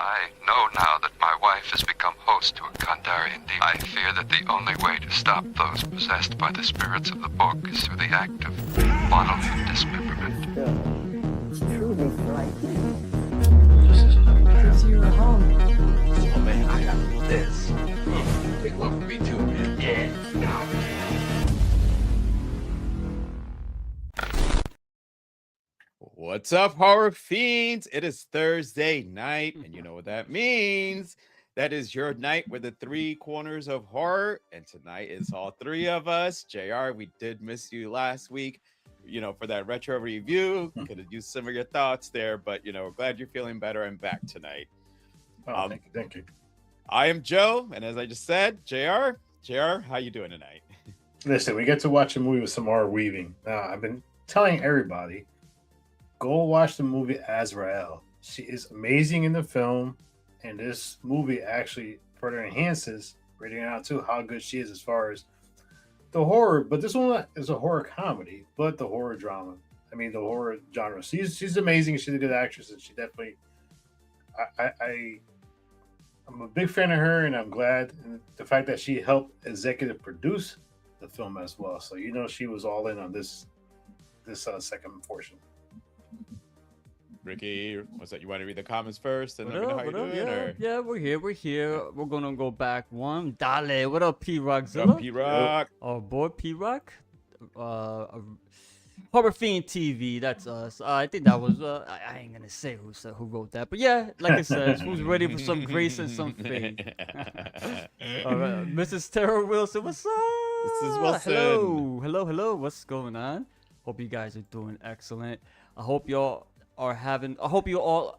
I know now that my wife has become host to a Kandarian demon. I fear that the only way to stop those possessed by the spirits of the book is through the act of bodily dismemberment. It's truly frightening. This is another Because you're home. Oh man, I got this. Big one for me too, man. Yeah. What's up, horror fiends? It is Thursday night, and you know what that means. That is your night with the three corners of horror, and tonight is all three of us. JR, we did miss you last week, for that retro review. Could have used some of your thoughts there, but, glad you're feeling better and back tonight. Oh, thank you. I am Joe, and as I just said, JR, how you doing tonight? Listen, we get to watch a movie with Samara Weaving. Now, I've been telling everybody, go watch the movie Azrael. She is amazing in the film, and this movie actually further enhances, bringing out too how good she is as far as the horror. But this one is a horror comedy, but the horror drama. I mean, the horror genre. She's amazing. She's a good actress, and she definitely. I'm a big fan of her, and I'm glad the fact that she helped executive produce the film as well. So she was all in on this second portion. Ricky, what's that? You want to read the comments first, and What let me know up, how you're what up? doing? Yeah, we're here. We're gonna go back one. Dale, what up, Or P-Rockzilla? P-Rock. Our boy P-Rock. Horror Fiend TV, that's us. I think that was, I ain't gonna say who wrote that, but yeah, like it says, who's ready for some grace and some faith? All right, Mrs. Tara Wilson, what's up? Mrs. Wilson. Hello, what's going on? Hope you guys are doing excellent. I hope you all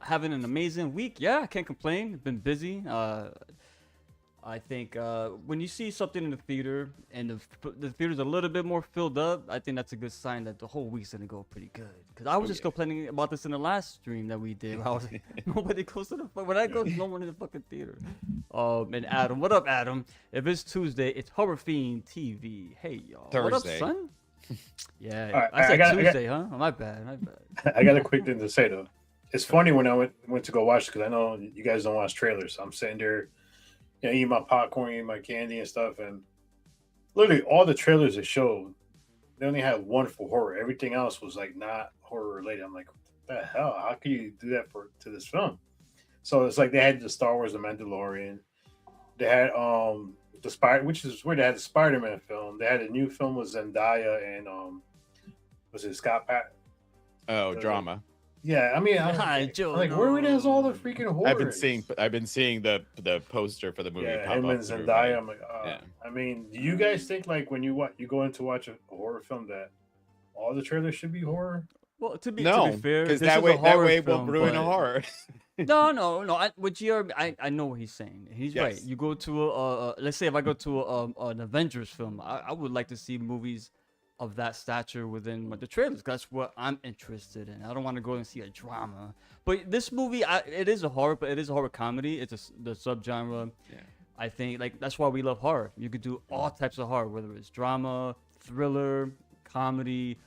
having an amazing week. Yeah, I can't complain. Been busy. I think when you see something in the theater and the theater's a little bit more filled up, I think that's a good sign that the whole week's gonna go pretty good. Because I was just complaining about this in the last stream that we did. I was like, nobody goes to when I go, no one in the fucking theater. And Adam, what up, Adam? If it's Tuesday, it's Horror Fiend TV. Hey y'all, what up, Thursday. son? Yeah, All right, I said I got- Tuesday, huh? Oh, my bad. I got a quick thing to say though. It's funny when I went to go watch it because I know you guys don't watch trailers. So I'm sitting there, eating my popcorn, eating my candy and stuff, and literally all the trailers they showed, they only had one for horror. Everything else was like not horror related. I'm like, what the hell? How can you do that to this film? So it's like they had the Star Wars, The Mandalorian. They had the Spider, which is where they had the Spider-Man film. They had a new film with Zendaya and was it Scott Pat? Oh, drama. Yeah, I mean, Joe, I'm like, where is all the freaking horror? I've been seeing the poster for the movie. Yeah, pop him up and everywhere. Zendaya. I'm like, Yeah. I mean, do you guys think like when you go in to watch a horror film that all the trailers should be horror? Well, to be No, fair, because this that is way a horror will film, ruin a but- horror. No. I know what he's saying. He's right. Yes. You go to let's say if I go to an Avengers film, I would like to see movies of that stature within the trailers. That's what I'm interested in. I don't want to go and see a drama. But this movie, it is a horror, but it is a horror comedy. It's the subgenre. Yeah. I think that's why we love horror. You could do all types of horror, whether it's drama, thriller, comedy,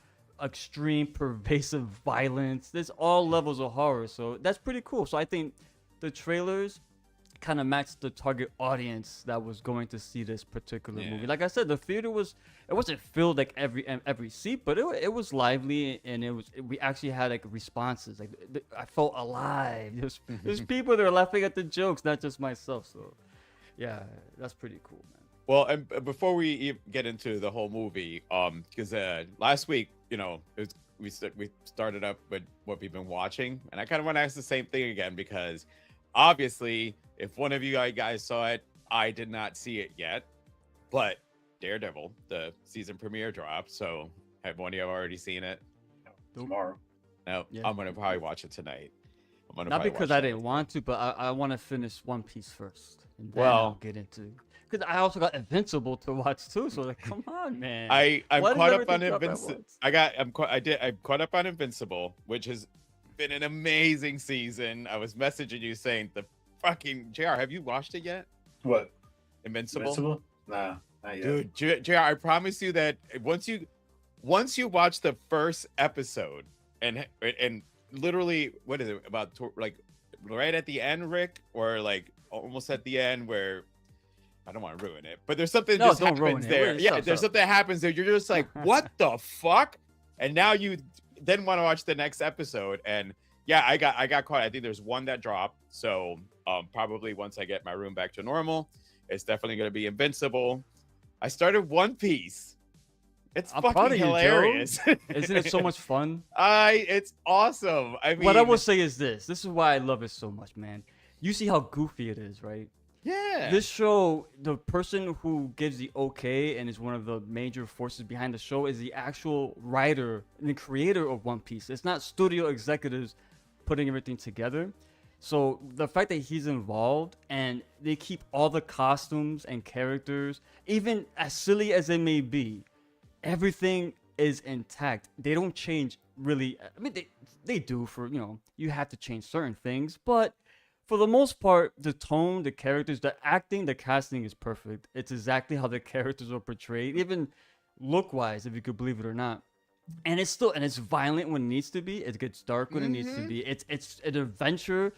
extreme pervasive violence. There's all levels of horror, so that's pretty cool. So I think the trailers kind of matched the target audience that was going to see this particular movie. Like I said, the theater wasn't filled like every seat, but it was lively, and we actually had like responses. Like I felt alive. There's people that are laughing at the jokes, not just myself. So yeah, that's pretty cool, man. Well, and before we get into the whole movie, because last week, we started up with what we've been watching, and I kind of want to ask the same thing again because obviously, if one of you guys saw it, I did not see it yet, but Daredevil, the season premiere dropped. So have one of you already seen it? Tomorrow. No, Yeah. I'm gonna probably watch it tonight. Not because I didn't want to, but I want to finish One Piece first, and then Well- I'll get into. Because I also got Invincible to watch too, so like, come on, man. I'm Why does caught up on everything drop at Invincible. once? I'm caught up on Invincible, which has been an amazing season. I was messaging you saying the fucking JR, have you watched it yet? What? Invincible? Invincible? Nah, not yet. Dude, JR, I promise you that once you watch the first episode and literally what is it about like right at the end, Rick, or like almost at the end where I don't want to ruin it, but there's something No, just don't ruin happens it. there. Wait, Yeah, stop, there's stop. something that happens there. You're just like, what the fuck? And now you then want to watch the next episode. And yeah, I got caught. I think there's one that dropped. So probably once I get my room back to normal, it's definitely gonna be Invincible. I started One Piece. It's I'm proud fucking of you, Joe. hilarious. Isn't it so much fun? It's awesome. I mean, What I will say is this. This is why I love it so much, man. You see how goofy it is, right? yeah. This show, the person who gives the okay and is one of the major forces behind the show is the actual writer and the creator of One Piece. It's not studio executives putting everything together. So the fact that he's involved and they keep all the costumes and characters, even as silly as it may be, everything is intact. They don't change really. I mean, they do for, you have to change certain things, but for the most part, the tone, the characters, the acting, the casting is perfect. It's exactly how the characters are portrayed, even look-wise, if you could believe it or not. And it's violent when it needs to be. It gets dark when it needs to be. It's an adventure.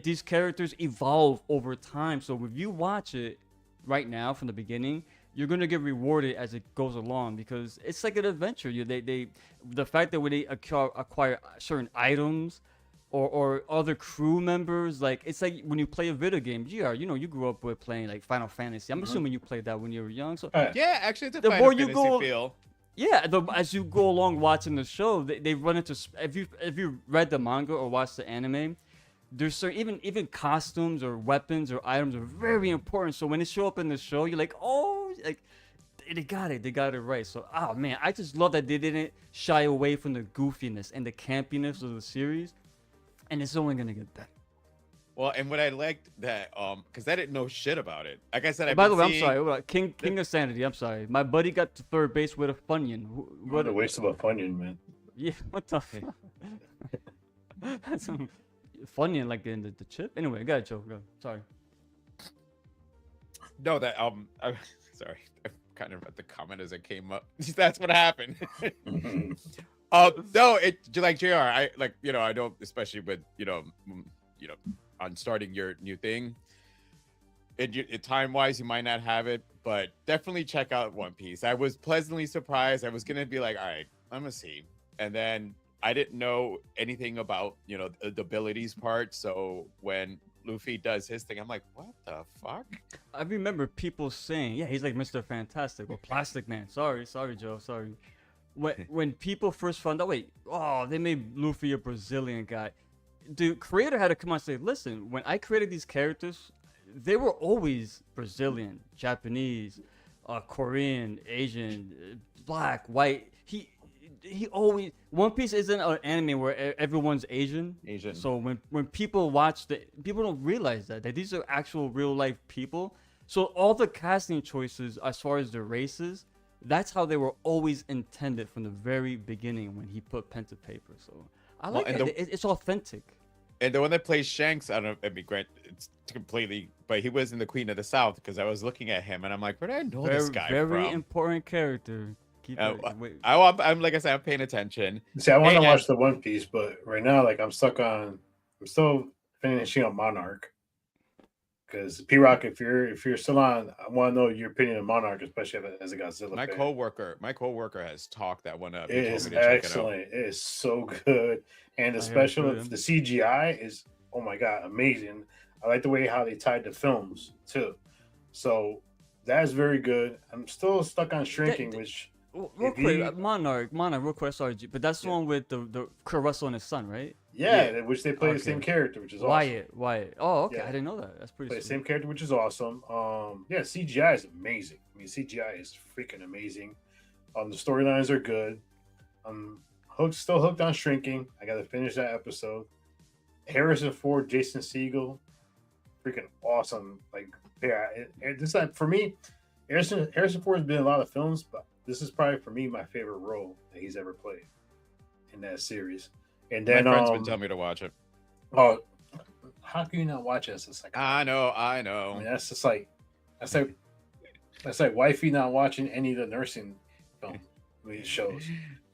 These characters evolve over time. So if you watch it right now from the beginning, you're gonna get rewarded as it goes along because it's like an adventure. The fact that when they acquire certain items or other crew members, like it's like when you play a video game. GR, you grew up with playing like Final Fantasy. I'm assuming you played that when you were young. So Yeah, actually, it's a The Final more you Fantasy go- feel. yeah, as you go along watching the show, they run into if you read the manga or watched the anime, there's certain even costumes or weapons or items are very important. So when they show up in the show, you're like, oh, like they got it right. So oh man, I just love that they didn't shy away from the goofiness and the campiness of the series, and it's only gonna get better. Well, and what I liked that, because I didn't know shit about it. Like I said, I've By the been way, I'm seeing- sorry, hold on. King of Sanity. I'm sorry, my buddy got to third base with a Funyun. What a waste of a Funyun, man. Yeah, what the fuck? That's some Funyun like in the chip. Anyway, go ahead, Joe. Go. Sorry. No, that sorry, I kind of read the comment as it came up. That's what happened. No, it like Jr. I like I don't, especially with on starting your new thing. It time wise, you might not have it, but definitely check out One Piece. I was pleasantly surprised. I was gonna be like, all right, I'm gonna see, and then I didn't know anything about the abilities part. So when Luffy does his thing, I'm like, what the fuck? I remember people saying, yeah, he's like Mr. Fantastic or Plastic Man. Sorry, Joe. Sorry. When people first found out, they made Luffy a Brazilian guy. The creator had to come out and say, listen, when I created these characters, they were always Brazilian, Japanese, Korean, Asian, black, white. He always One Piece isn't an anime where everyone's Asian. So when people watch people don't realize that these are actual real life people. So all the casting choices as far as the races, that's how they were always intended from the very beginning when he put pen to paper. So I like it. It's authentic. And the one that plays Shanks, I don't know, I mean, Grant, it's completely, but he was in the Queen of the South because I was looking at him and I'm like, where do I know this guy Very from? important character. I'm like I said, I'm paying attention. See, I want to watch the One Piece, but right now, like I'm still finishing up Monarch. Because P-Rock, if you're still on, I want to know your opinion on Monarch, especially as a Godzilla My fan. coworker has talked that one up. It is excellent. It is so good, and the CGI is, oh my god, amazing. I like the way how they tied the films too. So that is very good. I'm still stuck on Shrinking, which real quick, Monarch, real quick. Sorry, but that's the one with the Kurt Russell and his son, right? Yeah, which they play the same character, which is awesome. Wyatt. Oh, okay, I didn't know that. That's pretty. Play the same character, which is awesome. CGI is amazing. I mean, CGI is freaking amazing. The storylines are good. Still hooked on Shrinking. I got to finish that episode. Harrison Ford, Jason Segel, freaking awesome. Like, yeah, it's like for me, Harrison Ford has been in a lot of films, but this is probably for me my favorite role that he's ever played in that series. And then my friends been telling me to watch it. Oh, how can you not watch it? It's like I know. I mean, that's just like that's like wifey not watching any of the nursing shows.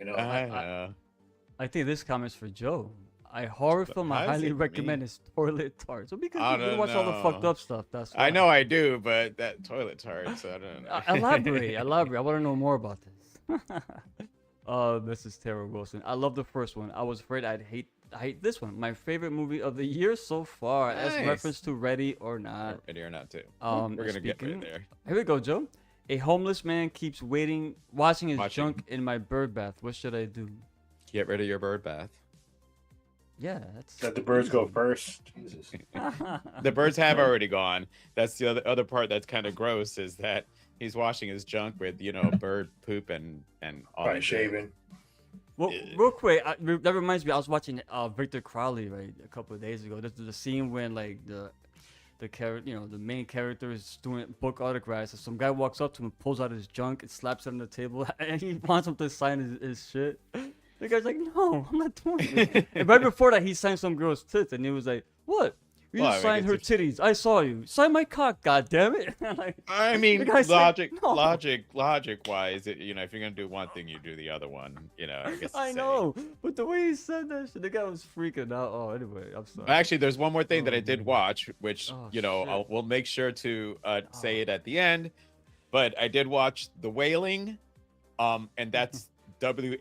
I think this comment's for Joe. A horror film I How's highly it recommend me? is Toilet Tart. So because I you don't watch all the fucked know. up stuff, that's I why. know I do, but that toilet tarts, I don't Elaborate, know. elaborate. I want to know more about this. This is Tara Wilson. I love the first one. I was afraid I hate this one. My favorite movie of the year so far. That's reference Nice. to Ready or Not. Ready or not too. and We're gonna get right speaking, there. here we go, Joe. A homeless man keeps watching his Watching. junk in my bird bath. What should I do? Get rid of your bird bath. Yeah, that's Let the birds go first. Jesus. The birds have already gone. That's the other part that's kind of gross is that he's washing his junk with bird poop and all Probably that shaving. Well, real quick, that reminds me. I was watching Victor Crowley right a couple of days ago. This is the scene when like the character, the main character is doing book autographs. And some guy walks up to him, pulls out his junk, and slaps it on the table, and he wants him to sign his shit. The guy's like, "No, I'm not doing it." And right before that, he signed some girl's tits, and he was like, "What? You Well, just I signed her guess titties. I saw you. Sign my cock, goddammit." Like, I mean, the guy's like, "No." logic wise, if you're gonna do one thing, you do the other one. I guess. I know, but the way he said that shit, the guy was freaking out. Oh, anyway, I'm sorry. Actually, there's one more thing that I Oh, did man. watch, which Oh, we'll make sure to say Oh. it at the end. But I did watch The Wailing, and that's Wailing.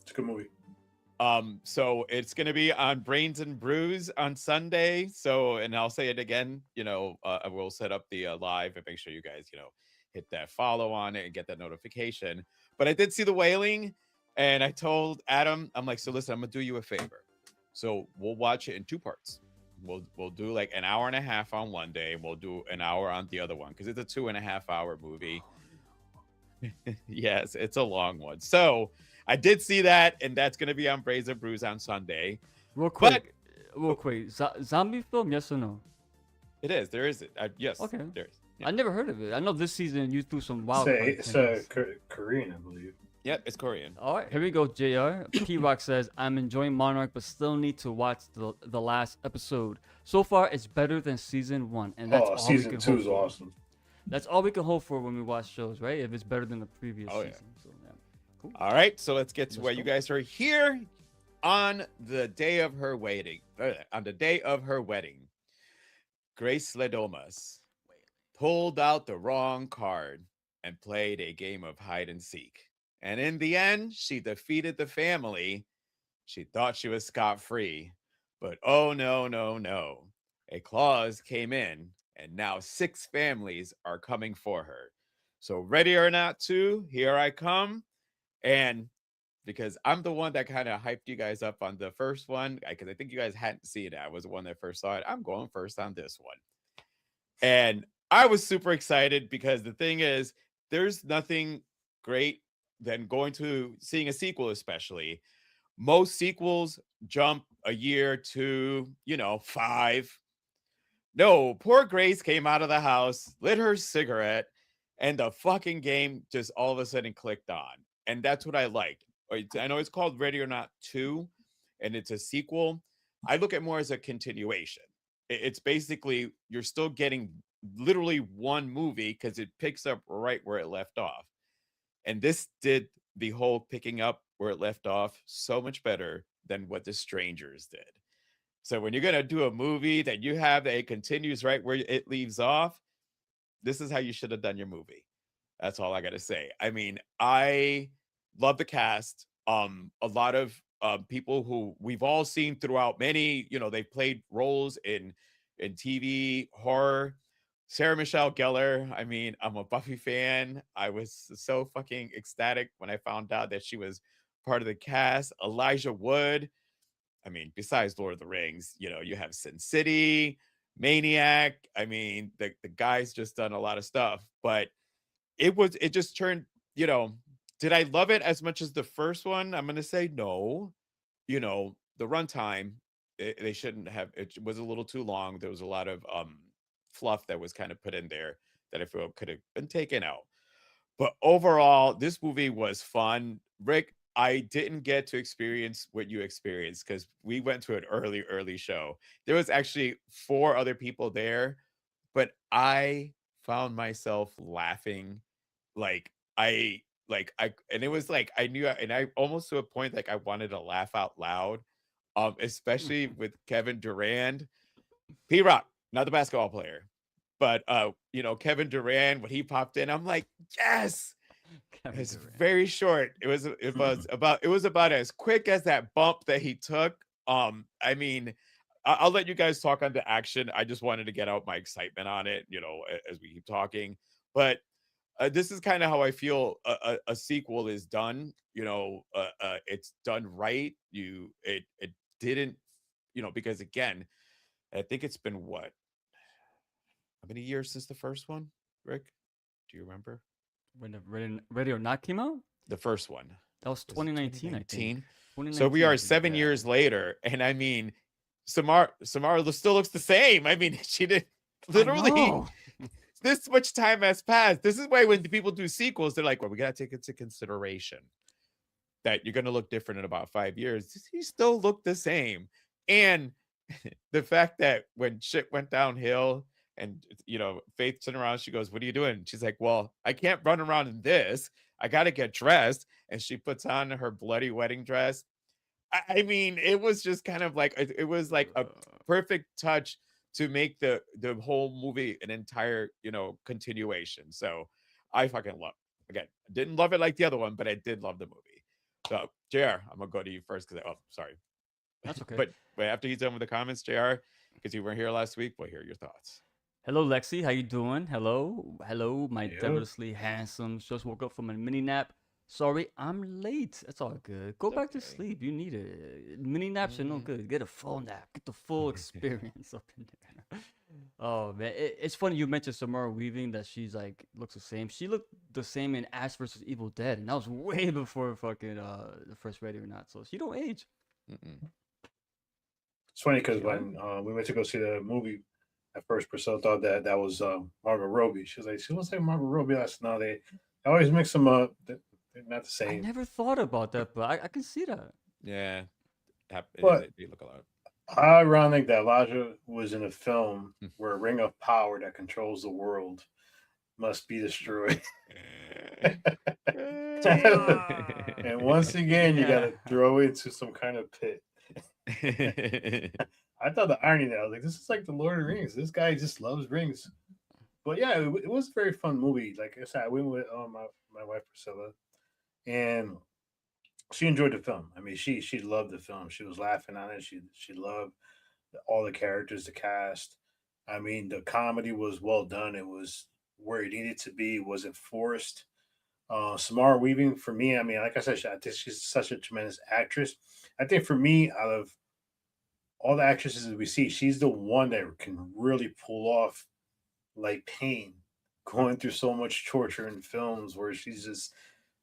It's a good movie. So it's gonna be on Brains and Brews on Sunday. So, and I'll say it again. I will set up the live and make sure you guys, hit that follow on it and get that notification. But I did see The Wailing, and I told Adam, I'm like, so listen, I'm gonna do you a favor. So we'll watch it in two parts. We'll do like an hour and a half on one day, and we'll do an hour on the other one because it's a 2.5 hour movie. Yes, it's a long one. So I did see that, and that's going to be on Brains and Brews on Sunday. Real quick, zombie film? Yes or no? It is. There is. Yes. Okay. There is. Yeah. I never heard of it. I know this season you threw some wild. It's cards. Korean, I believe. Yep, it's Korean. All right, here we go, JR. P Rock says, I'm enjoying Monarch, but still need to watch the last episode. So far, it's better than season 1, and that's all we Season can 2 hope is for. awesome. That's all we can hope for when we watch shows, right? If it's better than the previous Oh, yeah. season. So, yeah. Cool. All right, so let's get to Let's where go. you guys are here on the day of her wedding. On the day of her wedding, Grace Domas pulled out the wrong card and played a game of hide and seek. And in the end, she defeated the family. She thought she was scot-free, but oh no, no, no. A clause came in, and now 6 families are coming for her. So ready or not to, here I come. And because I'm the one that kind of hyped you guys up on the first one, because I think you guys hadn't seen it. I was the one that first saw it. I'm going first on this one. And I was super excited because the thing is, there's nothing great than seeing a sequel, especially. Most sequels jump a year to, 5. No, poor Grace came out of the house, lit her cigarette, and the fucking game just all of a sudden clicked on. And that's what I liked. I know it's called Ready or Not 2, and it's a sequel. I look at more as a continuation. It's basically, you're still getting literally one movie because it picks up right where it left off. And this did the whole picking up where it left off so much better than what The Strangers did. So when you're going to do a movie that you have that it continues right where it leaves off, this is how you should have done your movie. That's all I got to say. I mean, I love the cast. A lot of people who we've all seen throughout many, they've played roles in TV, horror. Sarah Michelle Gellar. I mean, I'm a Buffy fan. I was so fucking ecstatic when I found out that she was part of the cast. Elijah Wood. I mean, besides Lord of the Rings, you have Sin City, Maniac. I mean, the guy's just done a lot of stuff, but it just turned, did I love it as much as the first one? I'm going to say no. The runtime, they shouldn't have, it was a little too long. There was a lot of fluff that was kind of put in there that I feel could have been taken out. But overall, this movie was fun. Rick, I didn't get to experience what you experienced because we went to an early show. There was actually 4 other people there, but I found myself laughing. Like and it was like I knew, and I almost to a point like I wanted to laugh out loud, especially with Kevin Durant, P-Rock, not the basketball player, but Kevin Durant when he popped in, I'm like, yes. Kevin It's Durant. very short. It was about as quick as that bump that he took. I mean, I'll let you guys talk on the action. I just wanted to get out my excitement on it, as we keep talking. But this is kind of how I feel a sequel is done. It's done right. It didn't, because again, I think it's been what? How many years since the first one, Rick? Do you remember? When the Ready or Not came out, The first one. that was Was it 2019, I think. 2019? So we 2019, I are think, 7 yeah. years later, and I mean, Samara still looks the same. I mean, she did I literally know. this much time has passed. This is why when people do sequels, they're like, well, we gotta take into consideration that you're gonna look different in about 5 years. He still looked the same. And the fact that when shit went downhill and Faith turned around, she goes, what are you doing? She's like, well, I can't run around in this. I gotta get dressed. And she puts on her bloody wedding dress. I mean, it was just kind of like it was like a perfect touch to make the whole movie an entire continuation. So I fucking love. Again, didn't love it like the other one, but I did love the movie. So JR, I'm gonna go to you first because sorry. That's okay. But after he's done with the comments, JR, because you weren't here last week, we'll hear your thoughts. Hello, Lexi. How you doing? Hello, my Yo. devilishly handsome. Just woke up from a mini nap. Sorry, I'm late. It's all good. Go back to okay. sleep. You need it. Mini naps are no good. Get a full nap. Get the full experience up in there. Oh man, it's funny you mentioned Samara Weaving that she's like looks the same. She looked the same in Ash vs. Evil Dead, and that was way before fucking the first Ready or Not. So she don't age. Mm-mm. It's funny because when we went to go see the movie, at first Priscilla thought that was Margot Robbie. She was like, she looks like Margot Robbie. I said, no, they always mix them up. They're not the I same. never thought about that, but I can see that. Yeah, But- they look a lot. How ironic that Elijah was in a film where a ring of power that controls the world must be destroyed. And once again, you got to throw into some kind of pit. I thought the irony there, I was like, this is like the Lord of the Rings. This guy just loves rings. But yeah, it was a very fun movie. Like I said, I went with my wife Priscilla, and she enjoyed the film. I mean, she loved the film. She was laughing on it. She loved all the characters, the cast. I mean, the comedy was well done. It was where it needed to be. It wasn't forced. Samara Weaving, for me, I mean, like I said, I think she's such a tremendous actress. I think for me, out of all the actresses that we see, she's the one that can really pull off like pain, going through so much torture in films where she's just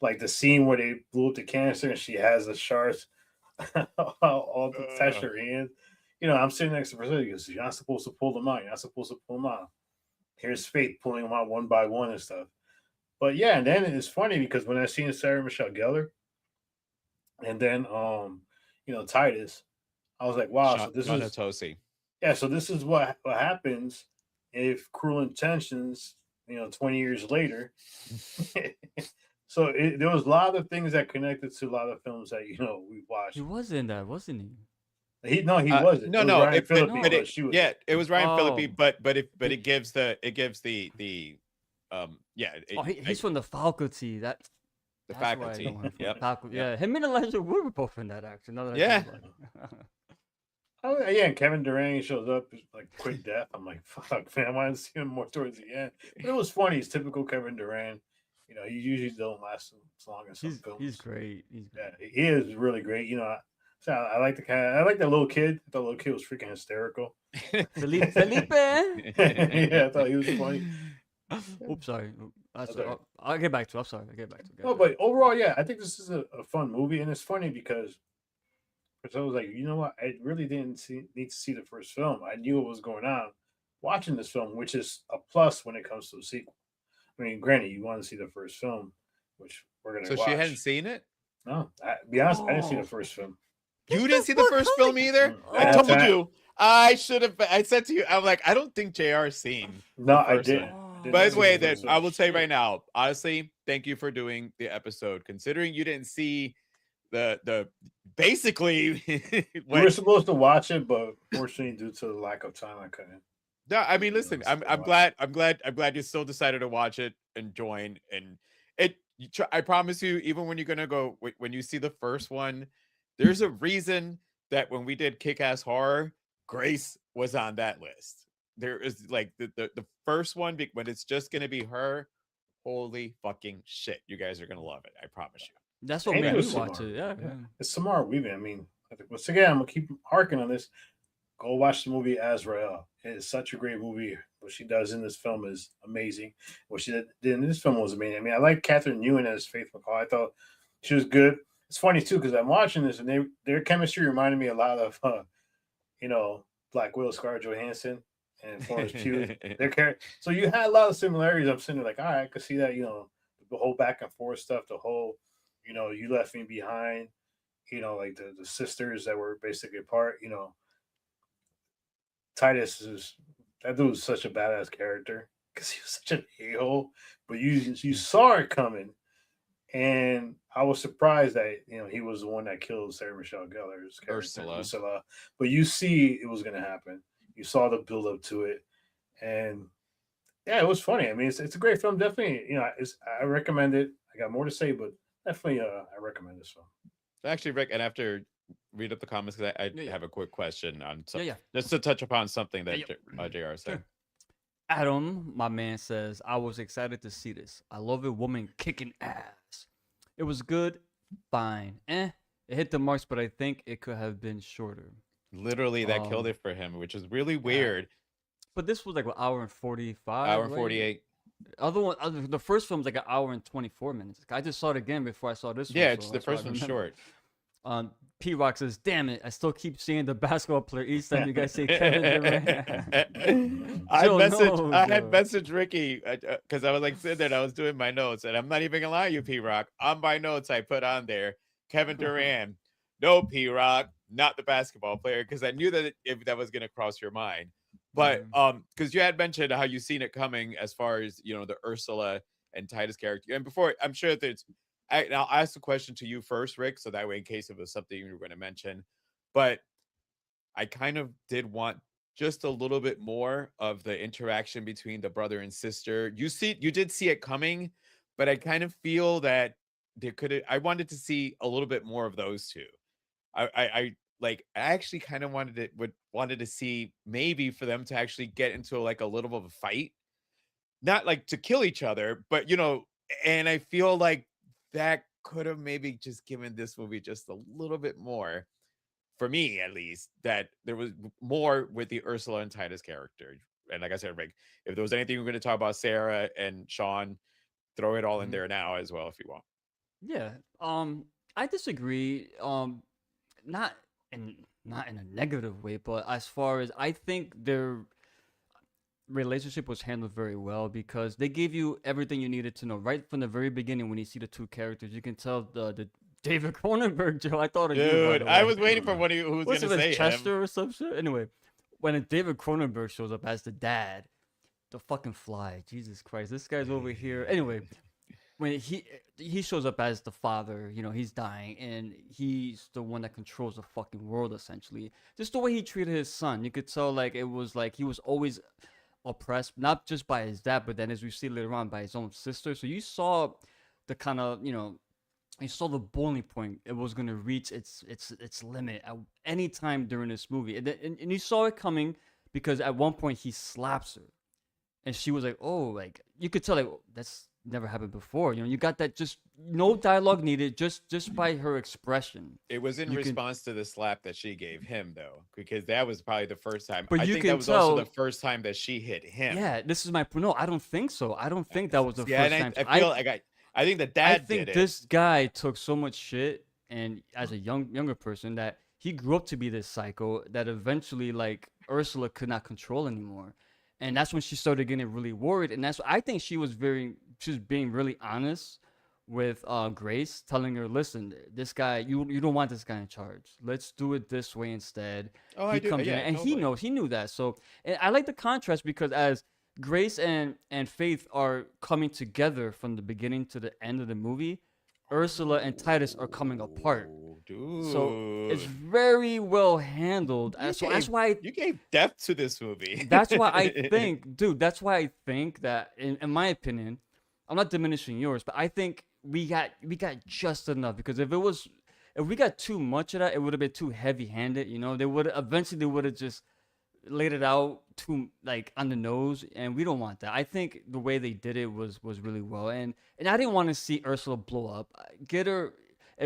like the scene where they blew up the canister and she has the shards all attached to her hand. I'm sitting next to Priscilla. He goes, you're not supposed to pull them out. You're not supposed to pull them out. Here's Faith pulling them out one by one and stuff. But yeah, and then it's funny because when I seen Sarah Michelle Gellar and then Titus, I was like, wow, so this is Tosi. yeah, so this is what happens if Cruel Intentions, 20 years later. So there was a lot of things that connected to a lot of films that we watched. He was in that, wasn't he? He wasn't. No, It was no. Ryan Phillippe, but she was. Yeah, it was Ryan Phillippe, Oh. but it gives the He's from the faculty. the That's why I faculty. know him from Yep. faculty. Yeah, him and Elijah Wood were both in that action. Now that I Yeah. think about it. Oh yeah, and Kevin Durant shows up like quick death. I'm like, fuck, man, I wanted to see him more towards the end. But it was funny. It's typical Kevin Durant. He usually don't last as long as some films. He's great. He's Yeah, great. he is really great. I like the kind. I like that little kid. I thought the little kid was freaking hysterical. Felipe. Yeah, I thought he was funny. Oops, sorry. That's all right. I'll get back to it. I'm sorry. I'll get back to it. No, but overall, yeah, I think this is a fun movie, and it's funny because I was like, you know what? I really didn't need to see the first film. I knew what was going on watching this film, which is a plus when it comes to a sequel. I mean, granted, you want to see the first film, which we're gonna. So watch. she hadn't seen it? No, be honest, I didn't see the first film. You didn't see the first film either? I I told had- you. I should have. I said to you, I'm like, I don't think JR's seen. No, I first didn't. one. Did By not the see way, the that first I film. will say right now, honestly, thank you for doing the episode. Considering you didn't see the basically We when were supposed to watch it, but fortunately, due to the lack of time, I couldn't. no, I mean, You know, listen, still I'm watch it. glad you still decided to watch it and join. And I promise you, even when you're gonna go when you see the first one, there's a reason that when we did Kick-Ass Horror, Grace was on that list. There is like the first one when it's just gonna be her. Holy fucking shit, you guys are gonna love it. I promise you. That's what And made it me was watch smart. it. Yeah, Yeah. It's Samara Weaving. I mean, once again, I'm gonna keep harking on this. Go watch the movie Azrael. It is such a great movie. What she does in this film is amazing. What she did in this film was amazing. I mean, I like Kathryn Newton as Faith McCall. I thought she was good. It's funny too because I'm watching this and their chemistry reminded me a lot of you know, Black Widow, Scarlett Johansson and Florence Pugh. So you had a lot of similarities. I'm sitting there like, all right, I could see that. You know, the whole back and forth stuff, the whole, you know, you left me behind. You know, like the sisters that were basically apart. You know, Titus is that dude was such a badass character because he was such an a hole, but you saw it coming, and I was surprised that you know he was the one that killed Sarah Michelle Gellar's character Ursula. But you see it was going to happen. You saw the build up to it, and yeah, it was funny. I mean, it's a great film. Definitely, you know, I recommend it. I got more to say, but definitely, I recommend this film. Actually, Rick, and after read up the comments because I Yeah. have a quick question on Yeah. just to touch upon something that Yeah. JR said. Sure. Adam, my man, says, I was excited to see this. I love a woman kicking ass. It was good, fine. It hit the marks, but I think it could have been shorter. Literally, that killed it for him, which is really weird. But this was like an hour and 45. Hour and right? 48. The first film's like an hour and 24 minutes. I just saw it again before I saw this Yeah, one. it's so the that's why I first one's remember. short. P Rock says, "Damn it! I still keep seeing the basketball player each time you guys say Kevin Durant." I Joe had knows, messaged Ricky because I was like sitting there and I was doing my notes, and I'm not even gonna lie to you, P Rock. On my notes, I put on there Kevin Durant. No, P Rock, not the basketball player, because I knew that if that was gonna cross your mind. But because you had mentioned how you've seen it coming as far as you know the Ursula and Titus character, and before I'm sure that I'll ask the question to you first, Rick, so that way in case it was something you were going to mention. But I kind of did want just a little bit more of the interaction between the brother and sister. You did see it coming, but I kind of feel that I wanted to see a little bit more of those two. I actually kind of wanted to see maybe for them to actually get into like a little of a fight, not like to kill each other, but you know, and I feel like that could have maybe just given this movie just a little bit more, for me at least, that there was more with the Ursula and Titus character. And like I said, Rick, if there was anything we're going to talk about Sarah and Sean, throw it all in there now as well if you want. Yeah. I disagree. Not in a negative way, but as far as I think their relationship was handled very well because they gave you everything you needed to know right from the very beginning. When you see the two characters, you can tell the David Cronenberg, Joe. I thought of you, by Dude, the I way. was waiting for one of you who was going What's to it, say Chester him. or some shit? Anyway, when David Cronenberg shows up as the dad, the fucking fly, Jesus Christ, this guy's over here. Anyway, when he shows up as the father, you know, he's dying and he's the one that controls the fucking world essentially. Just the way he treated his son, you could tell like it was like he was always oppressed, not just by his dad, but then as we see later on by his own sister. So you saw the kind of, you know, you saw the boiling point. It was gonna reach its limit at any time during this movie, and you saw it coming because at one point he slaps her, and she was like, "Oh, like you could tell like that's never happened before." You know, you got that just no dialogue needed, just by her expression. It was in response to the slap that she gave him, though, because that was probably the first time. But I you think can that was tell, also the first time that she hit him. Yeah, this is my no. I don't think so. I don't think that was the Yeah, first and time. I feel like I think the dad I think did it. this guy took so much shit, and as a younger person, that he grew up to be this psycho that eventually, like Ursula, could not control anymore, and that's when she started getting really worried. And that's I think she was being really honest with Grace, telling her, "Listen, this guy, you don't want this guy in charge. Let's do it this way instead." Oh, he I do. comes Yeah, in, and totally. he knew that. So, and I like the contrast because as Grace and Faith are coming together from the beginning to the end of the movie. Ursula and Titus are coming apart. Oh, So it's dude. very well handled. So that's why You gave depth to this movie. that's why I think, dude, that's why I think that in my opinion, I'm not diminishing yours, but I think we got just enough, because if we got too much of that, it would have been too heavy-handed, you know. They would have just laid it out too like on the nose, and we don't want that. I think the way they did it was really well, and I didn't want to see Ursula blow up. Get her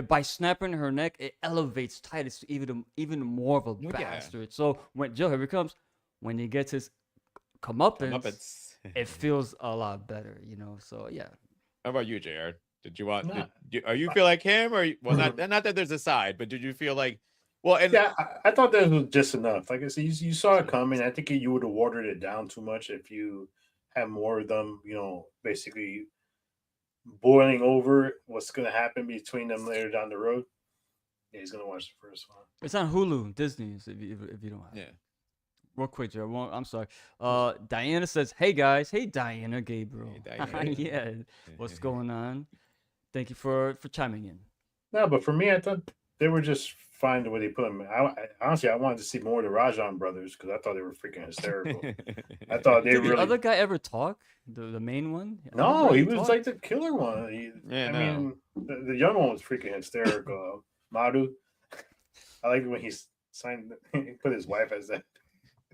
by snapping her neck, it elevates Titus to even more of a Yeah. bastard. So when Joe, here he comes, when he gets his comeuppance, Muppets. it feels a lot better, you know. So yeah. How about you, JR? Did you want? Nah. Are you feel like him, or well, not that there's a side, but did you feel like, well, and Yeah, I thought that was just enough. Like I said, you saw it coming. I think you would have watered it down too much if you had more of them, basically boiling over what's going to happen between them later down the road. Yeah, he's going to watch the first one. It's on Hulu, Disney, if you don't have it. yeah. Real quick, Joe. Well, I'm sorry. Diana says, "Hey guys, hey Diana, Gabriel. Hey, Diana. Yeah, what's going on? Thank you for chiming in." No, but for me, I thought they were just fine the way they put them. Honestly, I wanted to see more of the Rajan brothers because I thought they were freaking hysterical. I thought they Did the really. other guy ever talk? The main one? I No, never he heard was talk. like the killer one. Yeah, I no. mean, the young one was freaking hysterical. Madhu. I like it when he signed, he put his wife as that.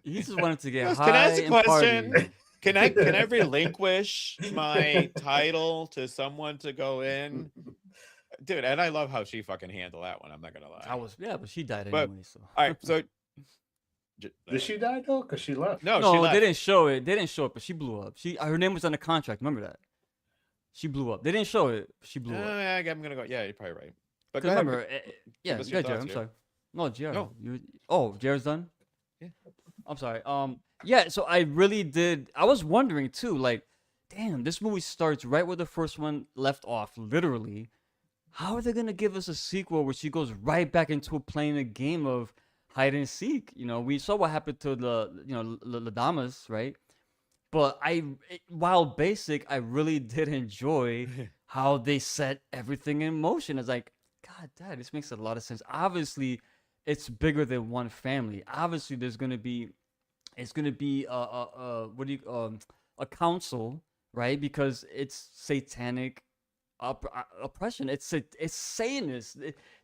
He just wanted to get Yes, high can I ask a and party. question? Can I relinquish my title to someone to go in? Dude, and I love how she fucking handled that one. I'm not gonna lie. But she died But- anyway. So All right, so Did she die though? Because she left. no, she no, left. they didn't show it. They didn't show it, but she blew up. Her name was on the contract. Remember that? She blew up. They didn't show it. She blew up. Yeah, I'm gonna go. Yeah, you're probably right. But 'Cause go ahead. remember, yeah, us your good, Jared. thoughts, I'm Jared. sorry. No, Jared. No. Jared's done. Yeah. I'm sorry. Yeah. So I really did. I was wondering too. Like, damn, this movie starts right where the first one left off. Literally, how are they gonna give us a sequel where she goes right back into playing a game of hide and seek? You know, we saw what happened to the Domas, right? But while basic, I really did enjoy how they set everything in motion. It's like, God, Dad, this makes a lot of sense. Obviously, it's bigger than one family. Obviously, it's gonna be a council, right? Because it's satanic oppression. It's Satanists.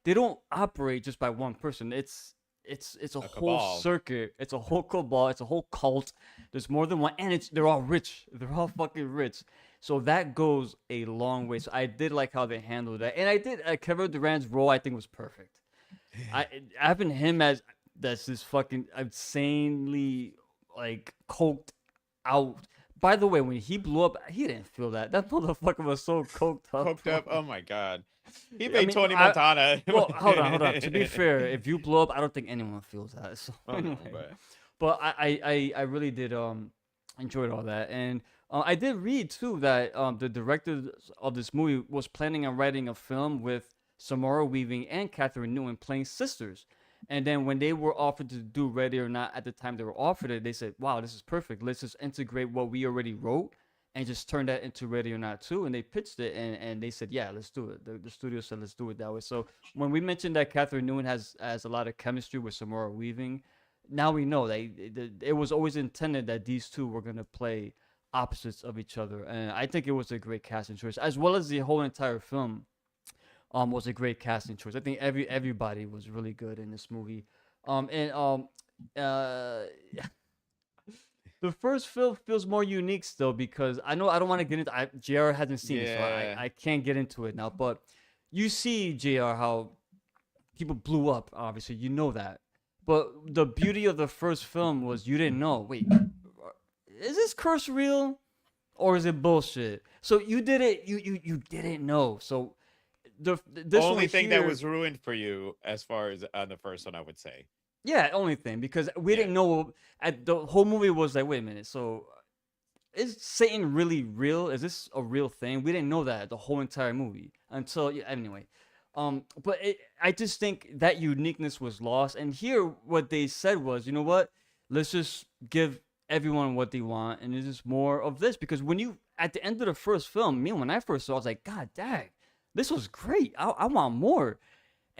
They don't operate just by one person. It's a whole cabal. circuit. It's a whole cabal. It's a whole cult. There's more than one, and they're all rich. They're all fucking rich. So that goes a long way. So I did like how they handled that, and I did. Kevin Durant's role, I think, was perfect. Having him as that's this fucking insanely like coked out. By the way, when he blew up, he didn't feel that. That motherfucker was so coked up. Coked up. Oh my god. He I made mean, Tony Montana. Well, hold on. To be fair, if you blow up, I don't think anyone feels that. So Oh, no, anyway. but- But I really did enjoyed all that, and I did read too that the director of this movie was planning on writing a film with Samara Weaving and Kathryn Newton playing sisters. And then when they were offered to do Ready or Not, at the time they were offered it, they said, "Wow, this is perfect. Let's just integrate what we already wrote and just turn that into Ready or Not too." And they pitched it, and they said, "Yeah, let's do it." The studio said, "Let's do it that way." So when we mentioned that Kathryn Newton has a lot of chemistry with Samara Weaving, now we know that it was always intended that these two were gonna play opposites of each other, and I think it was a great casting choice, as well as the whole entire film. Was a great casting choice. I think everybody was really good in this movie. The first film feels more unique still because I know I don't want to get into. JR hasn't seen it, so Yeah. I can't get into it now. But you see, JR, how people blew up. Obviously, you know that. But the beauty of the first film was you didn't know. Wait, is this curse real, or is it bullshit? So you did it. You didn't know. So this only one thing here, that was ruined for you as far as on the first one, I would say. yeah, only thing because we didn't know. The whole movie was like, wait a minute. So is Satan really real? Is this a real thing? We didn't know that the whole entire movie until anyway. But I just think that uniqueness was lost. And here, what they said was, you know what? Let's just give everyone what they want, and it's just more of this. Because when you at the end of the first film, when I first saw, I was like, God dang, this was great. I want more.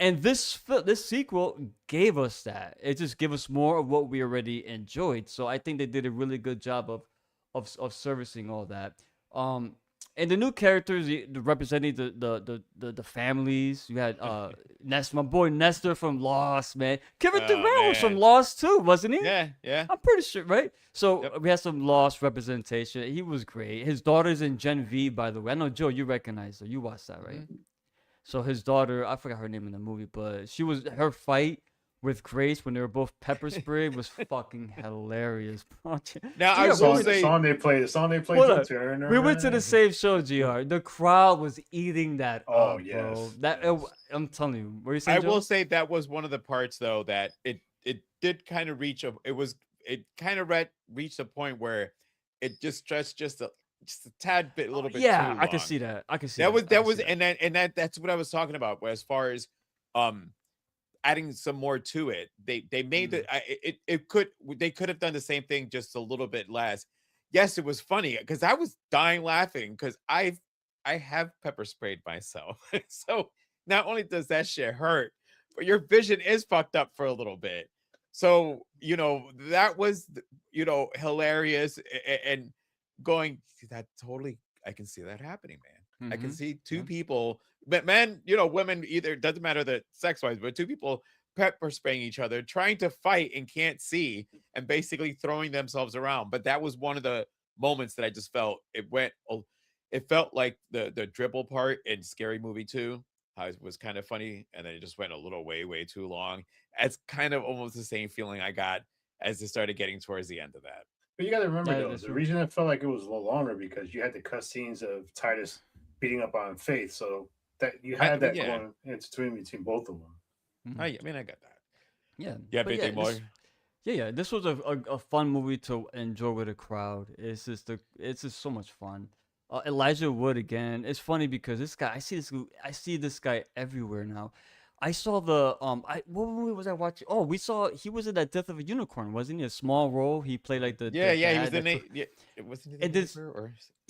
And this sequel gave us that. It just gave us more of what we already enjoyed. So I think they did a really good job of servicing all that. And the new characters representing the families. You had my boy Nestor from Lost, man. Kevin Durant was from Lost too, wasn't he? Yeah. I'm pretty sure, right? So we had some Lost representation. He was great. His daughter's in Gen V, by the way. I know, Joe, you recognize her. You watched that, right? Mm-hmm. So his daughter, I forgot her name in the movie, but her fight with Grace when they were both pepper sprayed was fucking hilarious. Now I will say the song they played. We went to the same show, GR. The crowd was eating that. Oh up, yes, bro. I'm telling you. What are you saying, I will say that was one of the parts though that it did kind of reach reached a point where it just stretched just a tad bit, a little bit. Yeah, too long. I can see that. That's what I was talking about. As far as adding some more to it, they made they could have done the same thing, just a little bit less. Yes, it was funny because I was dying laughing because I have pepper sprayed myself. So not only does that shit hurt, but your vision is fucked up for a little bit. So that was hilarious and going that totally. I can see that happening, man. Mm-hmm. I can see two people, but men, women, either doesn't matter the sex wise, but two people pepper spraying each other, trying to fight and can't see, and basically throwing themselves around. But that was one of the moments that I just felt it felt like the dribble part in Scary Movie 2, how it was kind of funny, and then it just went a little way too long. It's kind of almost the same feeling I got as it started getting towards the end of that. But you got to remember, the reason it felt like it was a little longer because you had the cut scenes of Titus beating up on Faith, so that you had that going between both of them. Mm-hmm. I got that. Yeah, big thing more. This was a fun movie to enjoy with a crowd. It's just so much fun. Elijah Wood again. It's funny because this guy, I see this guy everywhere now. I saw what movie was I watching? Oh, he was in that Death of a Unicorn, wasn't he? A small role. He played like the he was in it. Wasn't he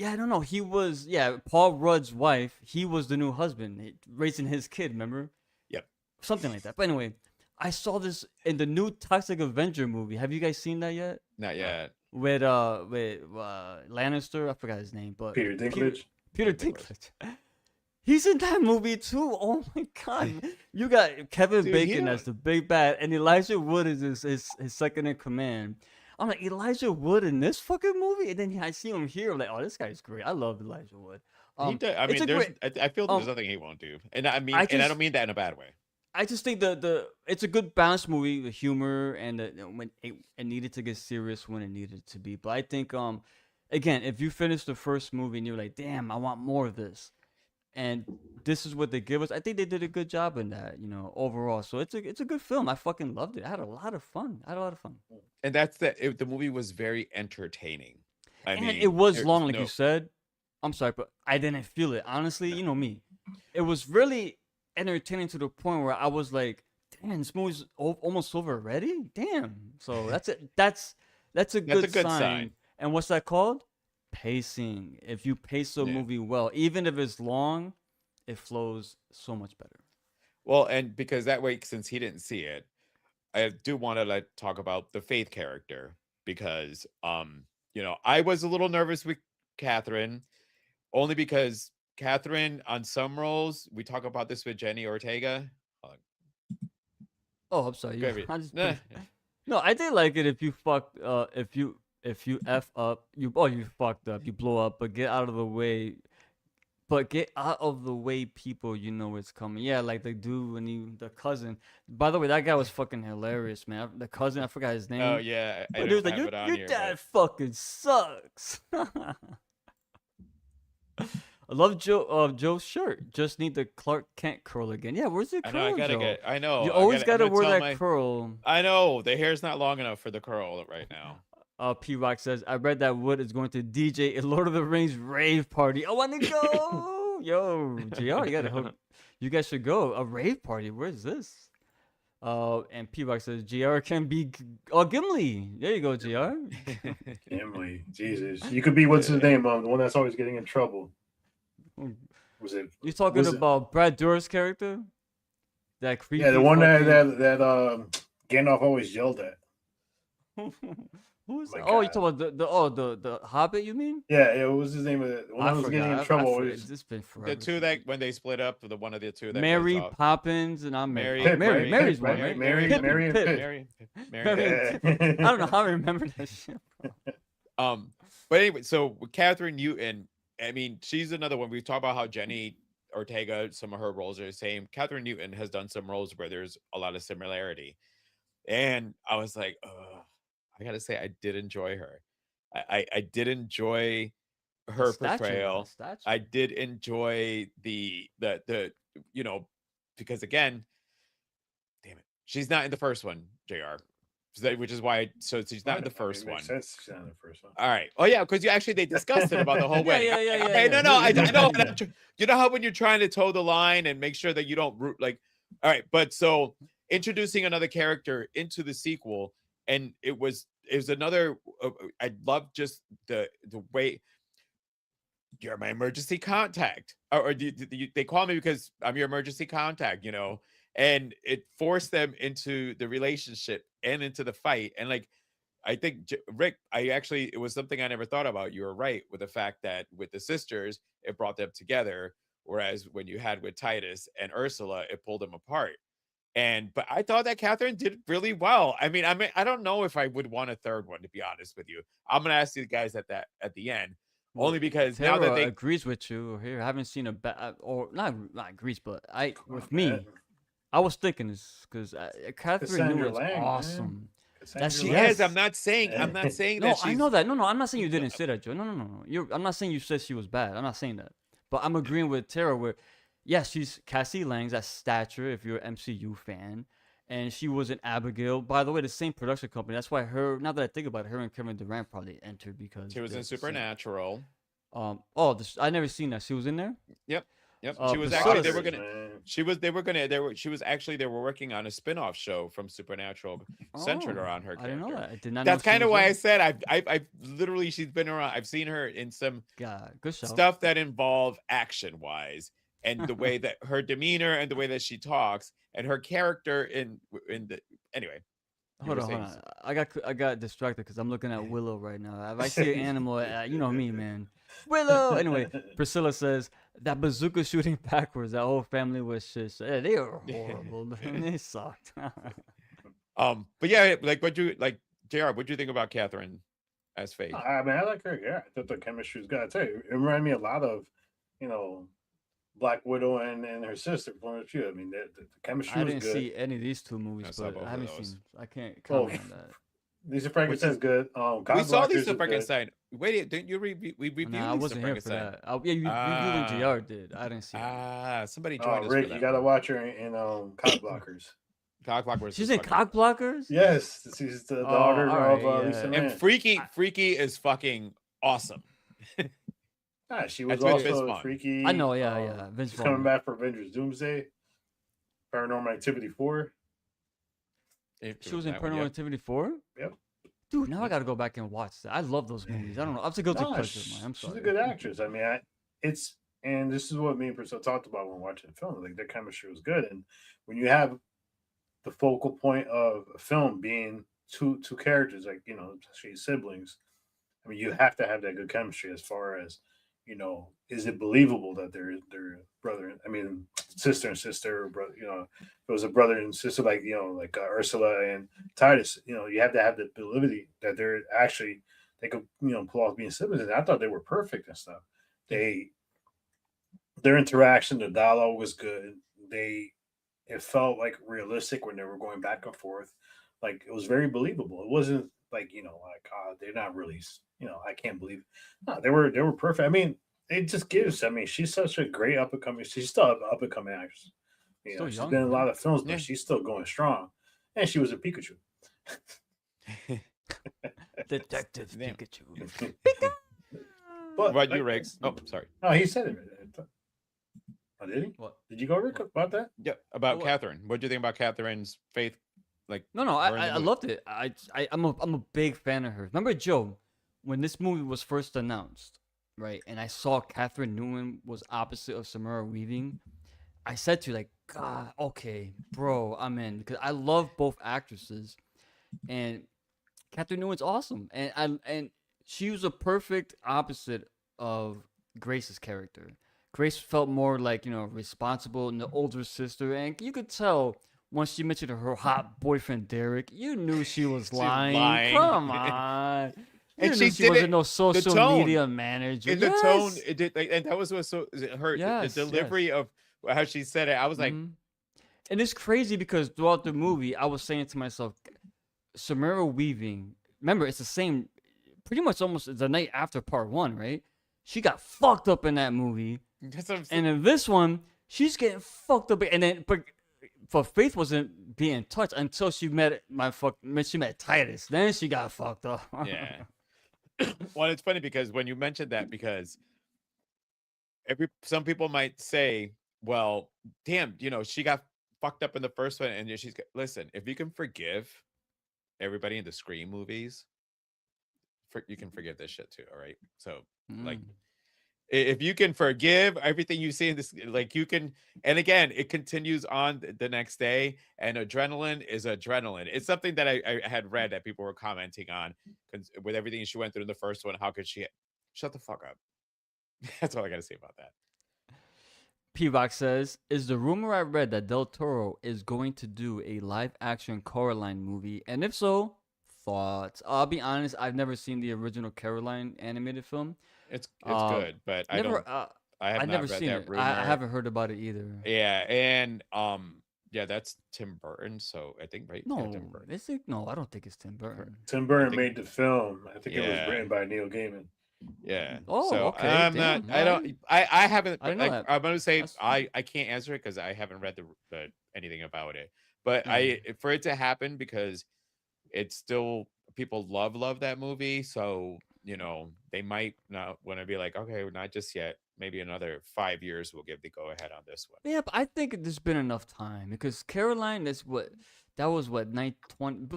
I don't know. He was Paul Rudd's wife. He was the new husband, raising his kid. Remember? Yep. Something like that. But anyway, I saw this in the new Toxic Avenger movie. Have you guys seen that yet? Not yet. With Lannister, I forgot his name, but Peter Dinklage. Peter Dinklage. He's in that movie too. Oh my god! You got Kevin Bacon as the big bad, and Elijah Wood is his second in command. I'm like, Elijah Wood in this fucking movie, and then I see him here. I'm like, oh, this guy's great. I love Elijah Wood. I feel there's nothing he won't do, and I don't mean that in a bad way. I just think it's a good balanced movie, the humor and when it needed to get serious when it needed to be. But I think again, if you finish the first movie and you're like, damn, I want more of this. And this is what they give us. I think they did a good job in that, overall. So it's a good film. I fucking loved it. I had a lot of fun. And that's the movie was very entertaining. I mean, it was long, like you said. I'm sorry, but I didn't feel it. Honestly, you know me. It was really entertaining to the point where I was like, damn, this movie's almost over already? Damn. So that's it. That's a good sign. And what's that called? Pacing. If you pace a movie well, even if it's long, it flows so much better. Well, and because that way, since he didn't see it, I do want to talk about the Faith character because I was a little nervous with Kathryn, only because Kathryn on some roles, we talk about this with Jenny Ortega. Oh, I'm sorry. No, I did like it if you fucked if you F up, you fucked up, you blow up, but get out of the way. But get out of the way, people. You know it's coming. Yeah, like the dude the cousin. By the way, that guy was fucking hilarious, man. The cousin, I forgot his name. Oh yeah, but he was like, your dad fucking sucks. I love Joe's shirt. Just need the Clark Kent curl again. Yeah, where's the curl? I know. You always gotta wear that curl. I know the hair's not long enough for the curl right now. P Rock says, I read that Wood is going to DJ a Lord of the Rings rave party. I want to go. Yo, GR, you guys should go. A rave party. Where's this? And P-Rock says GR can be Gimli. There you go, GR. Emily, Jesus, you could be what's his name? The one that's always getting in trouble. Was it? You talking about Brad Dourif's character? That creepy. Yeah, the one fucking... that Gandalf always yelled at. Who is My that? Oh, you God. talking about the Hobbit? You mean? Yeah, what was his name? The one that was getting in trouble. It's been forever. The two that when they split up, the one of the two that Mary was, Poppins and I'm Mary. Mary- Mary. Mary's Pip, one, right? Mary Pip, and Pip. Pip. Mary, Mary. I don't know how I remember that shit. But anyway, so with Kathryn Newton, I mean, she's another one. We talk about how Jenny Ortega, some of her roles are the same. Kathryn Newton has done some roles where there's a lot of similarity, and I was like, I gotta say, I did enjoy her. I did enjoy her portrayal. I did enjoy the you know, because again, damn it, she's not in the first one, JR. Which is why, so she's not in the first one. Sense she's not in the first one. All right. Oh yeah, because they discussed it about the whole way. Yeah. Okay, no, I know. You know how when you're trying to toe the line and make sure that you don't root like. All right, but so introducing another character into the sequel, and it was another. I love just the way. You're my emergency contact, or they call me because I'm your emergency contact. You know. And it forced them into the relationship and into the fight. And like, I think Rick, it was something I never thought about. You were right with the fact that with the sisters, it brought them together. Whereas when you had with Titus and Ursula, it pulled them apart. But I thought that Kathryn did really well. I mean, I don't know if I would want a third one, to be honest with you. I'm going to ask you guys at the end. Only because Tara now that they agrees with you here, I haven't seen a bad or not agrees, but with man. me. I was thinking this because Kathryn Newton is awesome. That she is. I'm not saying No, that she's... I know that. No, I'm not saying you didn't say that, Joe. No. I'm not saying you said she was bad. I'm not saying that. But I'm agreeing with Tara where, yes, she's Cassie Lang's at stature if you're an MCU fan. And she was in Abigail. By the way, the same production company. That's why now that I think about it, her and Kevin Durant probably entered because... She was in Supernatural. I never seen that. She was in there? Yep. She was actually they were working on a spin-off show from Supernatural centered around her character. I didn't know that. I did not That's know kind of why I said I've literally she's been around. I've seen her in some good stuff that involve action wise and the way that her demeanor and the way that she talks and her character in the anyway. Hold on. I got distracted because I'm looking at Willow right now. If I see an animal, you know me, man. Willow. Anyway, Priscilla says that bazooka shooting backwards. That whole family was just they are horrible. Man. They sucked. Oh. But yeah, like JR, what'd you think about Kathryn as Faith? I mean, I like her. Yeah, I thought the chemistry was good. I tell you, it reminded me a lot of, Black Widow and her sister. Point of view. I mean, the chemistry was good. I didn't see any of these two movies, but I haven't seen. I can't comment on that. Lisa Frankenstein's good. We saw Lisa Frankenstein. Wait, didn't you we reviewed I wasn't here for that. Yeah, you and GR did. I didn't see it. Somebody joined us. Rick, for that you gotta watch her in Cock Blockers. Cock Blockers. She's in Cock Blockers? Yes, she's the daughter of Lisa and Man. Freaky is fucking awesome. She was also Freaky. I know, yeah. She's coming back for Avengers Doomsday. Paranormal Activity 4. She was in Paranormal Activity 4? Yep. Dude, now I got to go back and watch that. I love those movies. I don't know. I'm a guilty pleasure, man. I'm sorry. She's a good actress. I mean, and this is what me and Priscilla talked about when watching the film. Like, their chemistry was good. And when you have the focal point of a film being two characters, like, especially siblings, I mean, you have to have that good chemistry as far as, is it believable that they're brother? I mean, sister and sister, or brother. If it was a brother and sister, like Ursula and Titus. You have to have the ability that they could pull off being siblings. And I thought they were perfect and stuff. Their interaction, the dialogue was good. It felt like realistic when they were going back and forth. Like it was very believable. It wasn't like they're not really I can't believe it. No, they were perfect. I mean, it just gives. I mean, she's such a great up and coming. She's still an up and coming actress. She's been in a lot of films, but she's still going strong. And she was a Pikachu. Detective Pikachu. But what you Riggs? Oh, sorry. No, he said it. did he? What? Did you go Rick about that? Yeah, about What? Catherine. What do you think about Catherine's faith? Like, No, her in the I movie? loved it. I'm a big fan of hers. Remember, Joe, when this movie was first announced, right? And I saw Kathryn Newton was opposite of Samara Weaving. I said to you, like, God, okay, bro, I'm in, because I love both actresses, and Kathryn Newton's awesome, and she was a perfect opposite of Grace's character. Grace felt more like, responsible and the older sister, and you could tell once she mentioned her hot boyfriend Derek, you knew she was lying. lying. Come on. And You knew she she did wasn't it- no the social tone. media manager. In the tone, Yes. it did, like, and that was what her Yes, the delivery of how she said it. I was like, Mhm. And it's crazy because throughout the movie, I was saying to myself, Samara Weaving, remember, it's the same, pretty much almost the night after part one, right? She got fucked up in that movie. that's what I'm And in this one, she's getting fucked up. And then, but for Faith wasn't being touched until she met she met Titus. Then she got fucked up. Yeah. Well, it's funny because when you mentioned that, because some people might say, well, damn, she got fucked up in the first one, and listen, if you can forgive everybody in the Scream movies, you can forgive this shit too. All right. So like, if you can forgive everything you see in this, like, you can, and again, it continues on the next day, and adrenaline is adrenaline. It's something that I had read that people were commenting on, with everything she went through in the first one. How could she shut the fuck up? That's all I gotta say about that. P-Rock says, is the rumor I read that Del Toro is going to do a live-action Coraline movie? And if so, thoughts? I'll be honest, I've never seen the original Coraline animated film. It's Uh, good, but I Never, don't. I have I've not never read seen that it. rumor. I haven't heard about it either. Yeah, and yeah, that's Tim Burton. So I think, right? Yeah, No, Tim Burton. is it? No, I don't think it's Tim Burton. Tim Burton think- made the film. I think it was Yeah. written by Neil Gaiman. Yeah. Oh, so okay, I'm damn, not. I don't. I haven't. I didn't know Like, that. I'm gonna say That's- I can't answer it because I haven't read the anything about it. But Mm-hmm. for it to happen, because it's still, people love that movie. So they might not want to be like, okay, not just yet. Maybe another 5 years we'll give the go ahead on this one. Yeah, but I think there's been enough time because Caroline is that was what 20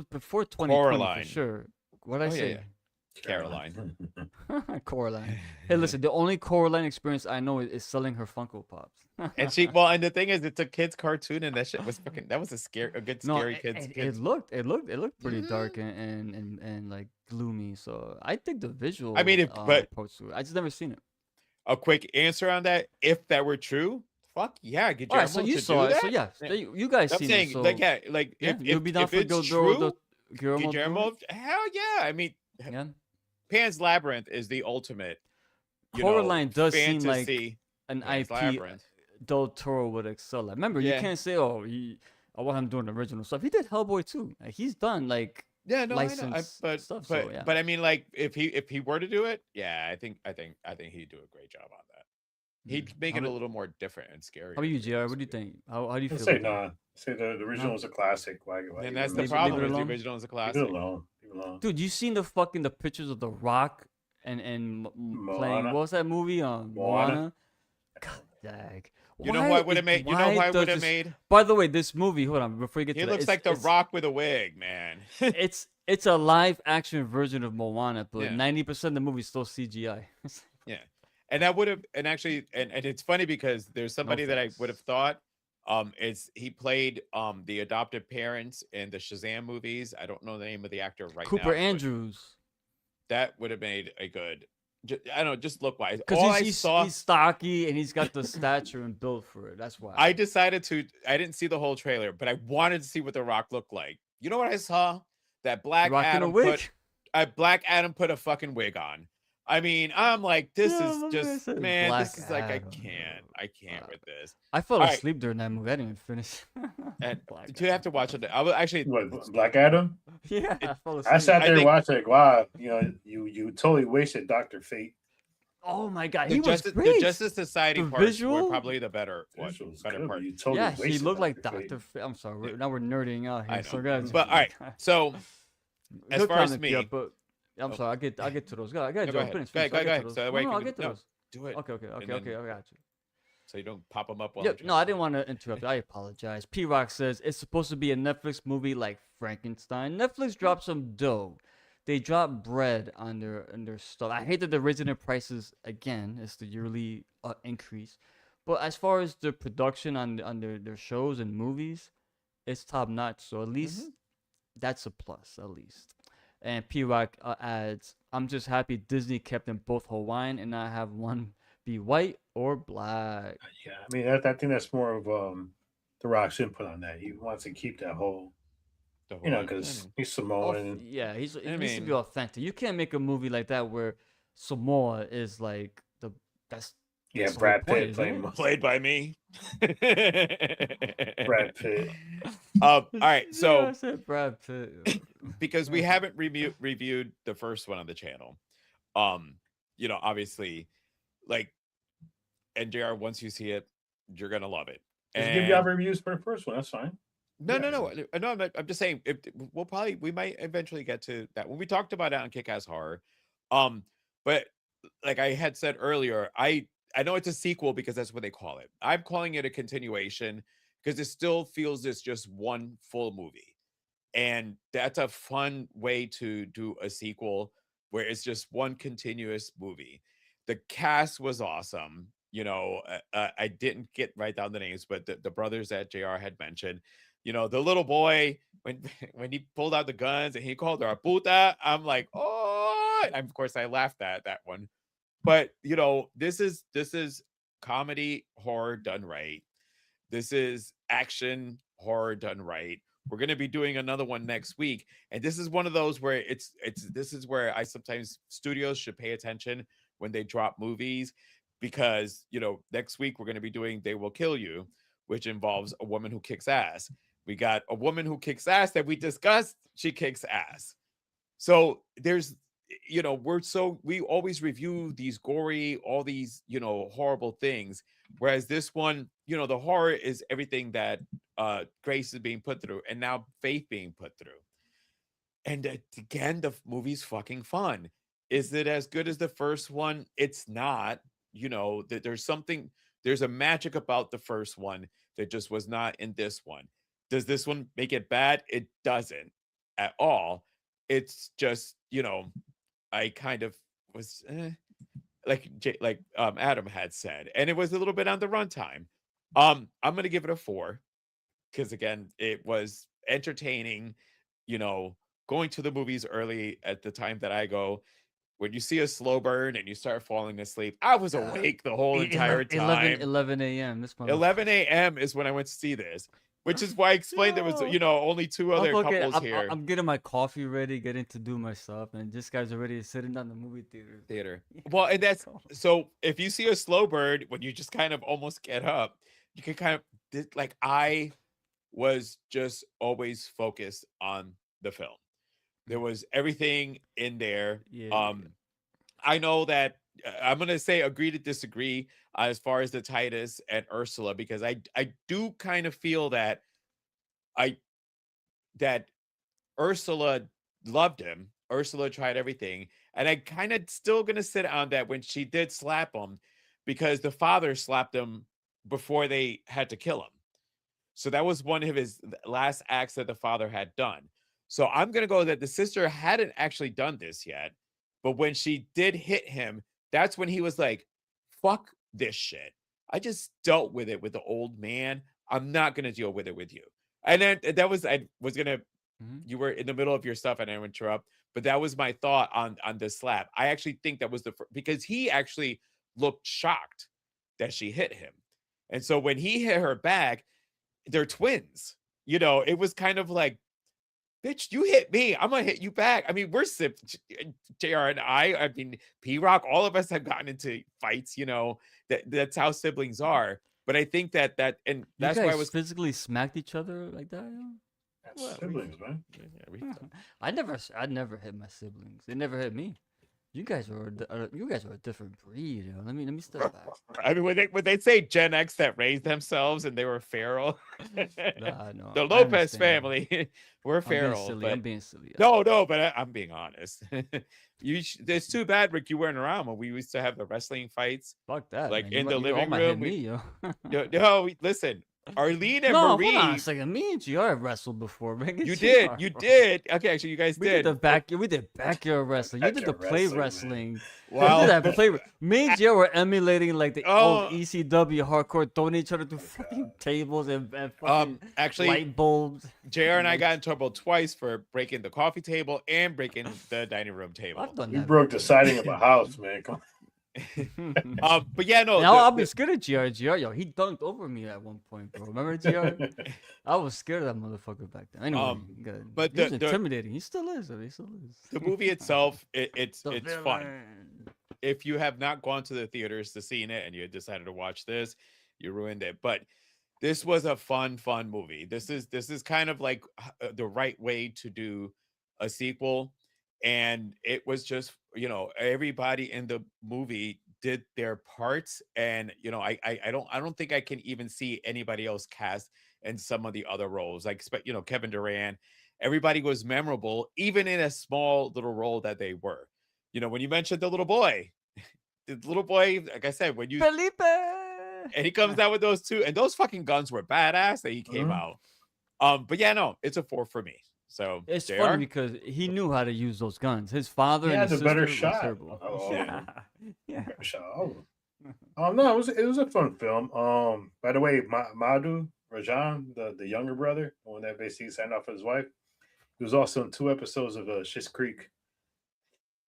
before 2020 Coraline. for sure. What did I Oh, yeah, say? yeah. Caroline. Coraline. Hey, listen, the only Coraline experience I know is selling her Funko Pops. And and the thing is, it's a kid's cartoon, and that shit was fucking. That was a good scary kids. It looked pretty dark and like gloomy. So I think the visual. I mean, but approach to it, I just never seen it. a quick answer on that: if that were true, fuck yeah, get All your right, so you saw it. So yeah, you guys I'm seen saying, it. So like, yeah, like, yeah, if you'll be down if for it's true, Guillermo. Guillermo, hell yeah. I mean, Yeah. Pan's Labyrinth is the ultimate. Coraline does seem like fantasy an Pan's IP Labyrinth. Del Toro would excel at. Remember, you Yeah. can't say, I want him doing original stuff. He did Hellboy too. Like, he's done like Yeah, no, I know. licensed But stuff. but So yeah. but I mean, like, if he were to do it, yeah, I think he'd do a great job on that. He'd make How it a about- little more different and scary. How about you, JR? What do you think? How do you I feel? say about that? nah. Say the original is a classic. Why And even that's the mess with problem. leave it Is the alone? original is a Leave classic. it alone. Leave it alone. Dude, you seen the pictures of The Rock and playing, Moana? what was that movie? Moana? Moana. God dang. You know what would have made? You know why would have made? By the way, this movie. Hold on, before you get He to that, looks like the Rock with a wig, man. It's a live action version of Moana, but Yeah. 90% of the movie is still CGI. Yeah, and that would have, and actually, and it's funny because there's somebody that I thanks. would have thought, he played the adopted parents in the Shazam movies. I don't know the name of the actor right now. Cooper but Andrews. That would have made a good. I don't know, just look wise. All Because I saw, he's stocky and he's got the stature and build for it. That's why. I decided to. I didn't see the whole trailer, but I wanted to see what the Rock looked like. You know what I saw? That Black Rocking a Adam wig. Black Adam put a fucking wig on. I mean, I'm like, this Yeah, is I just, said man, Black this is like, Adam. I can't with this. I fell All right. asleep during that movie. I didn't even finish. And Black you have to watch it. I was actually, What, Black Adam? Yeah, I fell asleep. I sat I there think- watching like, wow, you totally wasted Dr. Fate. Oh my god, the he was Justice, great. the Justice Society The parts were visual? probably the better Visuals better good, part. but you totally Yeah, he wasted looked like Dr. Fate. Dr. I'm sorry. Now we're nerding out here. I So know. guys, But all right, so as good far as comment, me, Pierre, but I'm Oh. sorry. I'll get to those. I got go Joe. ahead. Finish. Go ahead, I'll go get ahead. to those. So that No, way no, you I'll can- get to no, those. do it. Okay. And I got you. so you don't pop them up on Yeah, the channel. no, I didn't want to interrupt. I apologize. P Rock says it's supposed to be a Netflix movie like Frankenstein. Netflix dropped some dough. They dropped bread on their stuff. I hate that they're raising their prices again. It's the yearly increase. But as far as the production on their shows and movies, it's top notch. So at least that's a plus, at least. And P Rock adds, I'm just happy Disney kept them both Hawaiian and not have one be white or black. Yeah, I mean, I think that's more of the Rock's input on that. He wants to keep that whole, The you know, Hawaiian- because he's Samoan. Yeah, he I needs to be mean- authentic. You can't make a movie like that where Samoa is like the that's Yeah, that's the Brad whole point, Pitt isn't playing it? played by me. Brad Pitt. All right, Yeah, so I said Brad Pitt. because we haven't reviewed the first one on the channel, you know, obviously, like, and JR, once you see it, you're gonna love it. Just give y'all reviews for the first one. That's fine. No, Yeah. no. I'm just saying. We might eventually get to that when we talked about it on Kick-Ass Horror. But like I had said earlier, I know it's a sequel because that's what they call it. I'm calling it a continuation because it still feels it's just one full movie, and that's a fun way to do a sequel where it's just one continuous movie. The cast was awesome. You know, I didn't write down the names, but the brothers that JR had mentioned, you know, the little boy, when when he pulled out the guns and he called her a puta, I'm like, oh, and of course I laughed at that one. But you know, this is comedy horror done right. This is action horror done right. We're going to be doing another one next week, and this is one of those where this is where I sometimes studios should pay attention when they drop movies, because you know, next week we're going to be doing They Will Kill You, which involves a woman who kicks ass. We got a woman who kicks ass that we discussed. She kicks ass. So there's, you know, we always review these gory, all these, you know, horrible things. Whereas this one, you know, the horror is everything that Grace is being put through, and now Faith being put through. And again, the movie's fucking fun. Is it as good as the first one? It's not. You know, that there's a magic about the first one that just was not in this one. Does this one make it bad? It doesn't at all. It's just, you know, I kind of was like Adam had said, and it was a little bit on the runtime. I'm gonna give it a 4 because again, it was entertaining. You know, going to the movies early at the time that I go, when you see a slow burn and you start falling asleep, I was awake the whole entire time. 11 a.m. This month. 11 a.m. is when I went to see this, which is why I explained there was, you know, only 2 other couples here. I'm getting my coffee ready, getting to do my stuff, and this guy's already sitting down the movie theater. Well, and that's so if you see a slow burn when you just kind of almost get up, you can kind of like, I was just always focused on the film. There was everything in there. Yeah. I know that I'm gonna say agree to disagree as far as the Titus and Ursula, because I do kind of feel that that Ursula loved him. Ursula tried everything, and I kind of still gonna sit on that when she did slap him, because the father slapped him before they had to kill him. So that was one of his last acts that the father had done. So I'm going to go that the sister hadn't actually done this yet. But when she did hit him, that's when he was like, fuck this shit. I just dealt with it with the old man. I'm not going to deal with it with you. And then I was going to, you were in the middle of your stuff and I interrupt, but that was my thought on this slap. I actually think that was because he actually looked shocked that she hit him. And so when he hit her back, they're twins. You know, it was kind of like, bitch, you hit me, I'm gonna hit you back. I mean, we're JR and I mean, P-Rock, all of us have gotten into fights, you know, that's how siblings are. But I think that and that's you guys why I was physically smacked each other like that. That's siblings, man. I never hit my siblings. They never hit me. You guys are a different breed. Yo. Let me step back. I mean, when they say Gen X that raised themselves and they were feral, Nah, no, the I Lopez understand. family were I'm being feral. silly. But I'm being silly. no, but I'm being honest. It's too bad, Rick. You weren't around when we used to have the wrestling fights, Fuck that, like man. in the You all living might hit room. me, yo. No, listen, Arlene and No, hold on a Marie. second. Me and GR have wrestled before, man. You GR, did, you bro. did. Okay, actually, you guys We did did. we did backyard wrestling. You did the Backyard play wrestling, man. wrestling. Well, You did that play. Me and Gio were emulating like the old Oh, ECW hardcore, throwing each other through fucking tables and fucking actually, light bulbs. JR and I got in trouble twice for breaking the coffee table and breaking the dining room table. I've done We that. broke the siding of a house, man. Come on. But yeah, no. Now I'll be scared of GR. GR, yo, he dunked over me at one point, bro. Remember GR? I was scared of that motherfucker back then. Anyway, good. but He was the intimidating. He still is. He still is. the movie itself, it's The it's fun. villain. If you have not gone to the theaters to see it and you decided to watch this, you ruined it. But this was a fun movie. This is kind of like the right way to do a sequel, and it was just, everybody in the movie did their parts, and I don't think I can even see anybody else cast in some of the other roles, like Kevin Durant. Everybody was memorable, even in a small little role that they were. When you mentioned the little boy, like I said, when you Felipe. and he comes out with those two, and those fucking guns were badass that he came Mhm. out. But yeah, no, it's a 4 for me. So It's JR? funny because he knew how to use those guns. His father He and had his the better sister was shot. terrible. Oh, yeah. yeah. No, it was a fun film. By the way, Madhu Rajan, the younger brother, the one that basically signed off his wife, he was also in 2 episodes of Schitt's Creek.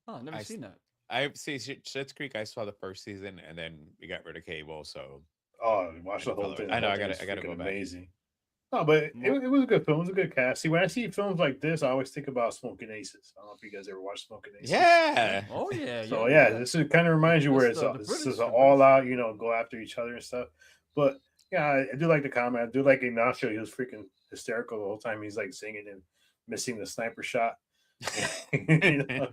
Oh, I've never I seen that. I see Schitt's Creek. I saw the first season, and then we got rid of cable. So Oh, watch I the didn't whole follow it. thing. I The know. whole I thing gotta. is I gotta freaking go back. amazing. No, but it Mo- was a good film. It was a good cast. See, when I see films like this, I always think about Smoking Aces. I don't know if you guys ever watched Smoking Aces. Yeah. Oh yeah. So yeah, this kind of reminds you where That's it's the this British- is the all British. out, go after each other and stuff. But yeah, I do like the comment. I do like Ignacio. He was freaking hysterical the whole time. He's like singing and missing the sniper shot. And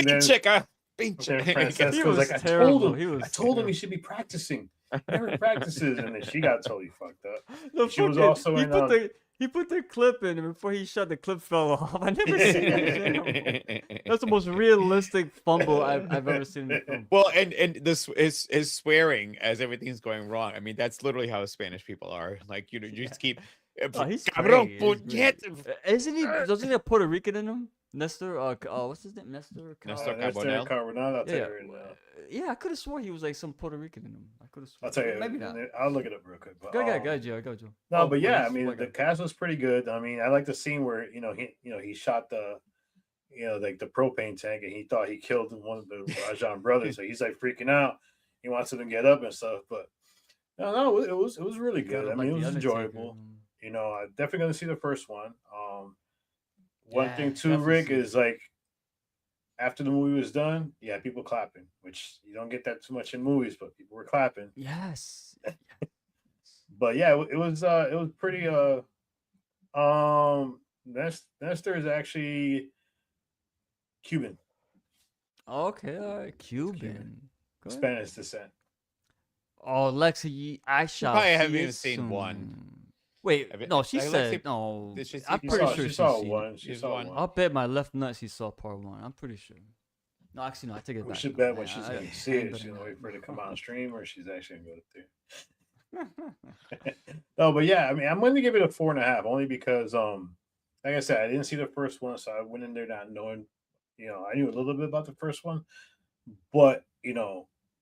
then Chica. Francesco's like, I told him he should be practicing. He never practices, and then she got totally fucked up. She was also he in, put the clip in, and before he shot, the clip fell off. I never seen that. That's the most realistic fumble I've ever seen in the film. Well, and this is swearing as everything's going wrong. I mean, that's literally how Spanish people are. Like, you just keep. Oh, he's Cabrón, great. He's great. puñet. Isn't he? Doesn't he have Puerto Rican in him? Nestor. What's his name? Nestor. Nestor Carbonell. Carbonell? I'll tell Yeah, you right now. yeah. I could have swore he was like some Puerto Rican in him. I could have. I'll tell you. Maybe not. I'll look it up real quick. But, Go, Joe. Go, Joe. No, Oh, but yeah, I he's mean, white the guy. cast was pretty good. I mean, I like the scene where he shot the like the propane tank, and he thought he killed one of the Rajan brothers. So he's like freaking out. He wants him to get up and stuff, but no, it was really good. I mean, it was enjoyable. I'm definitely gonna see the first one. One thing too, Rick, is like after the movie was done, you had people clapping, which you don't get that too much in movies, but people were clapping. Yes. But yeah, it was pretty Nestor is actually Cuban, Okay, all right. Cuban. Go ahead. Spanish descent. Oh, Lexi, I shall. probably see haven't it even seen soon. one. Wait, Have you- no, she like, said Lexi- no. did she see- I'm She pretty saw- sure she saw seen one. it. She She's saw one. one. I'll bet my left nut she saw part one. I'm pretty sure. No, actually, no. I take it We back. should No, bet when she's I- going to see I it. ain't She's going to betting wait for it to come on stream, or she's actually going to go that. there. No, but yeah, I mean, I'm going to give it a 4.5, only because, like I said, I didn't see the first one, so I went in there not knowing. I knew a little bit about the first one, but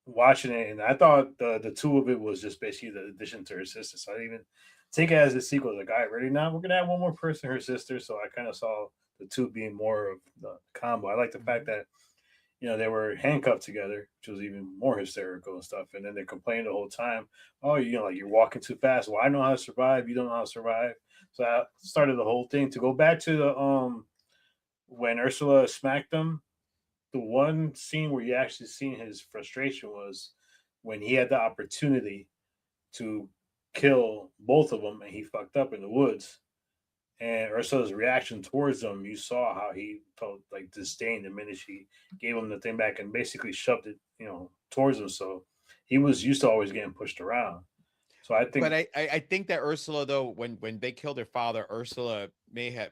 watching it, and I thought the two of it was just basically the addition to her sister. So I didn't even take it as a sequel. Like, all right, ready now? We're gonna have one more person, her sister. So I kind of saw the two being more of the combo. I like the fact that they were handcuffed together, which was even more hysterical and stuff. And then they complained the whole time, oh, like you're walking too fast. Well, I know how to survive. You don't know how to survive. So I started the whole thing to go back to the when Ursula smacked him. The one scene where you actually seen his frustration was when he had the opportunity to kill both of them and he fucked up in the woods. And Ursula's reaction towards him, you saw how he felt like disdain the minute she gave him the thing back and basically shoved it, towards him. So he was used to always getting pushed around. So I But think I think that Ursula, though, when they killed her father, Ursula may have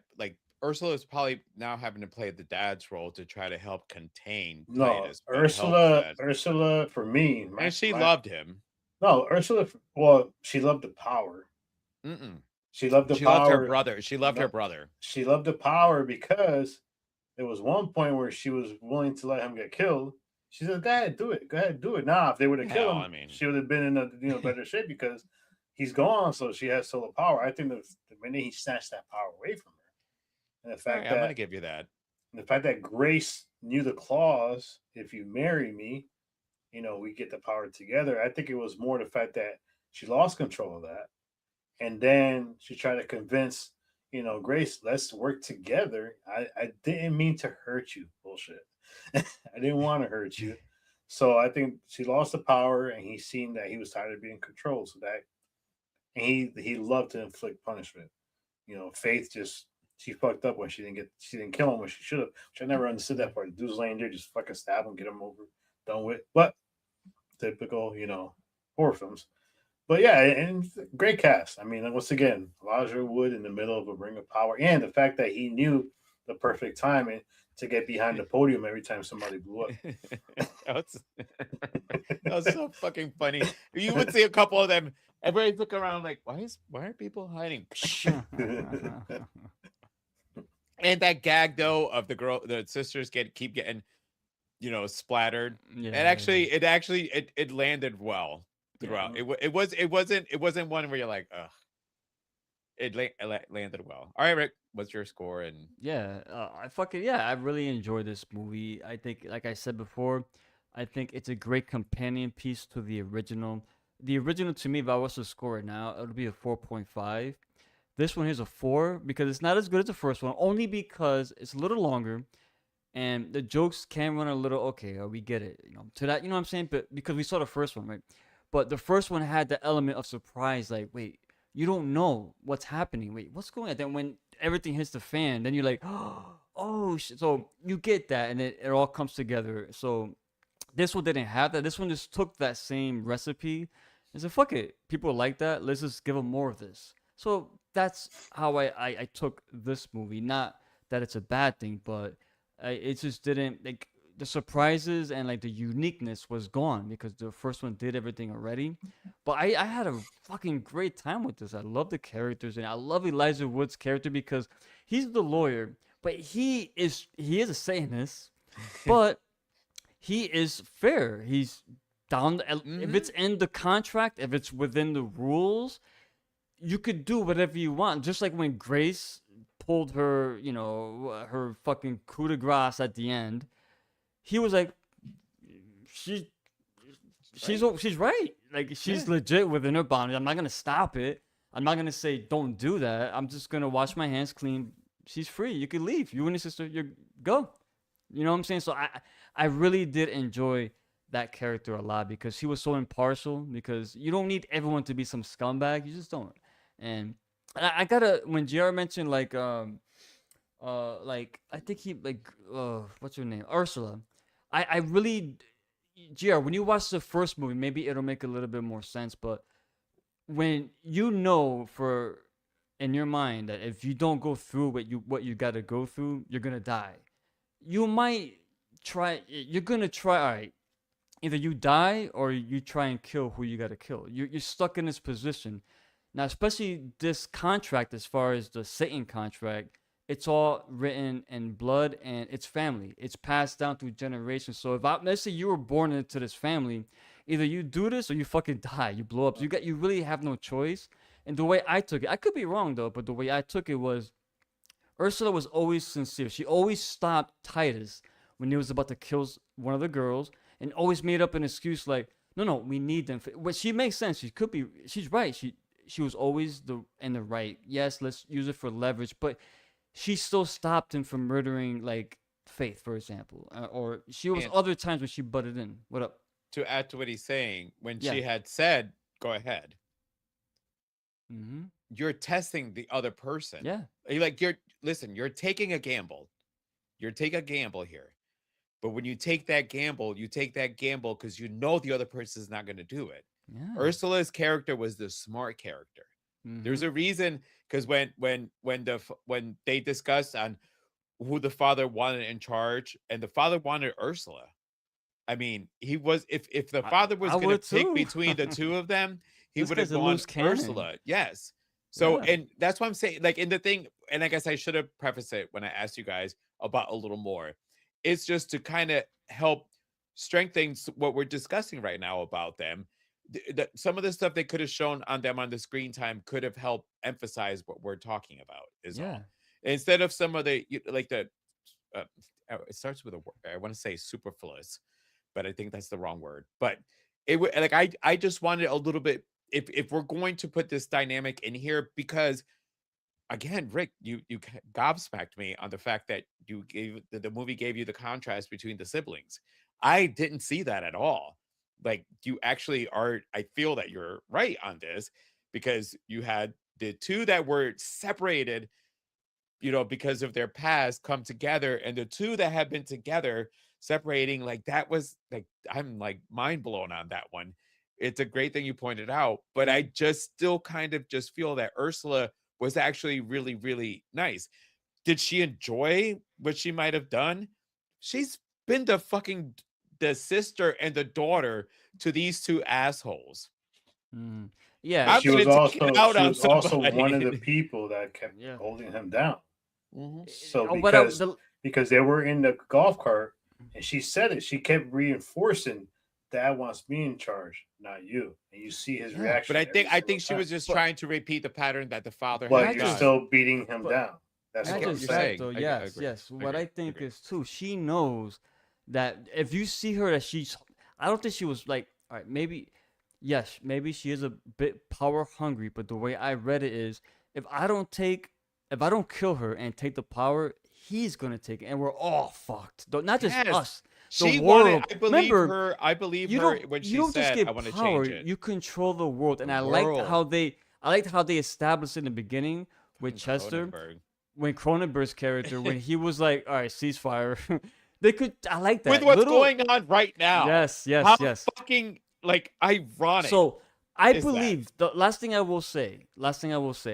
Ursula is probably now having to play the dad's role to try to help contain no, Titus, but help that, Ursula for me, and she my loved him. no, Ursula. Well, she loved the power. Mm-mm. She loved the She loved her power. brother. She loved her No, brother. she loved the power because there was one point where she was willing to let him get killed. She said, "Go ahead, do it. Go ahead, do it." Nah, if they would have killed Hell, him, I mean, she would have been in a better shape because he's gone. So she has solo power. I think the minute he snatched that power away from her, and all right, I'm gonna give you that. the fact that Grace knew the clause, if you marry me, we get the power together. I think it was more the fact that she lost control of that, and then she tried to convince Grace, let's work together. I didn't mean to hurt you. Bullshit. I didn't want to hurt you. So I think she lost the power, and he seen that he was tired of being controlled. So that, and he loved to inflict punishment. Faith just, she fucked up when she didn't kill him when she should have. Which I never understood that part. The dude's laying there, just fucking stab him, get him over, done with. But typical, horror films. But yeah, and great cast. I mean, once again, Elijah Wood in the middle of a ring of power, and the fact that he knew the perfect timing to get behind the podium every time somebody blew up. that, was, that was so fucking funny. You would see a couple of them. Everybody look around like, why are people hiding? And that gag though of the sisters keep getting, splattered. Yeah. And actually, it landed well throughout. Yeah. It wasn't one where you're like, ugh. It landed well. All right, Rick, what's your score? And Yeah, I really enjoy this movie. I think, like I said before, I think it's a great companion piece to the original. The original, to me, if I was to score it now, it would be a 4.5. This one here's a 4 because it's not as good as the first one, only because it's a little longer, and the jokes can run a little. Okay, we get it, to that, you know what I'm saying? But because we saw the first one, right? But the first one had the element of surprise, like, wait, you don't know what's happening. Wait, what's going on? Then when everything hits the fan, then you're like, oh shit. So you get that, and it all comes together. So this one didn't have that. This one just took that same recipe and said, fuck it. People like that. Let's just give them more of this. So that's how I took this movie. Not that it's a bad thing, but it just didn't, like, the surprises and like the uniqueness was gone because the first one did everything already. But I had a fucking great time with this. I love the characters, and I love Elijah Wood's character because he's the lawyer, but he is a Satanist, but he is fair. He's down. If it's in the contract, if it's within the rules, you could do whatever you want. Just like when Grace pulled her, her fucking coup de grace at the end. He was like, she's right. Like, she's legit within her boundaries. I'm not gonna stop it. I'm not gonna say don't do that. I'm just gonna wash my hands clean. She's free. You can leave. You and your sister, you go. You know what I'm saying? So I really did enjoy that character a lot because he was so impartial. Because you don't need everyone to be some scumbag. You just don't. And I gotta, when JR mentioned like I think he what's her name, Ursula. I really, GR, when you watch the first movie, maybe it'll make a little bit more sense. But when for in your mind that if you don't go through what you got to go through, you're gonna die. You're gonna try. All right, either you die or you try and kill who you got to kill. You're stuck in this position now, especially this contract. As far as the Satan contract, it's all written in blood, and it's family. It's passed down through generations. So let's say you were born into this family, either you do this or you fucking die. You blow up. You really have no choice. And the way I took it, I could be wrong though, but the way I took it was, Ursula was always sincere. She always stopped Titus when he was about to kill one of the girls, and always made up an excuse like, no, we need them. But she makes sense. She's right. She was always in the right. Yes, let's use it for leverage, but she still stopped him from murdering, like, Faith, for example. Or she was other times when she butted in. What up? To add to what he's saying, when she had said, go ahead, you're testing the other person. Yeah. you're taking a gamble. You're taking a gamble here. But when you take that gamble because you know the other person is not going to do it. Yeah. Ursula's character was the smart character. There's a reason, because when they discussed on who the father wanted in charge, and the father wanted Ursula. I mean, he was if the father was I going would to pick too. between the two of them, he This would have guy's a gone loose cannon. Ursula. Yes. So, Yeah. and that's what I'm saying. Like in the thing, and I guess I should have prefaced it when I asked you guys about a little more. It's just to kind of help strengthen what we're discussing right now about them. Some of the stuff they could have shown on them on the screen time could have helped emphasize what we're talking about. Is Yeah. all. Instead of some of the uh, it starts with a word. I want to say superfluous, but I think that's the wrong word. But it would like I just wanted a little bit, if we're going to put this dynamic in here, because again, Rick, you gobsmacked me on the fact that you gave the movie gave you the contrast between the siblings. I didn't see that at all. Like, you actually are. I feel that you're right on this, because you had the two that were separated, because of their past, come together, and the two that have been together separating, like, that was like, I'm like mind blown on that one. It's a great thing you pointed out, but I just still kind of just feel that Ursula was actually really, really nice. Did she enjoy what she might have done? She's been the sister and the daughter to these two assholes. Mm. Yeah. I'm She gonna was take it out on also somebody. one of the people that kept Yeah. holding him down. Mhm. So Oh, but because they were in the golf cart, and she said it, she kept reinforcing, "Dad wants me in charge, not you." And you see his Yeah. reaction. But I every think single she was time. just trying to repeat the pattern that the father But had you're just- done. still beating him but- down. That's I Not what get I'm what just you're saying. that saying. though. I Yes, agree. yes. What Agree. I think Agree. is too, she knows that if you see her, that she's. I don't think she was like. All right, maybe. Yes, maybe she is a bit power hungry, but the way I read it is, if I don't kill her and take the power, he's gonna take it, and we're all fucked. Not just Yes. us. She The wanted. world. I believe Remember, her. I believe you her don't when you she don't just said, get "I want to power, change it." you control the world. And The I liked world. how they established in the beginning with Chester, Cronenberg. when Cronenberg's character, when he was like, all right, ceasefire. I like that. With what's Little- going on right now. Yes, yes, How yes. fucking like ironic. So I is that? believe the last thing I will say,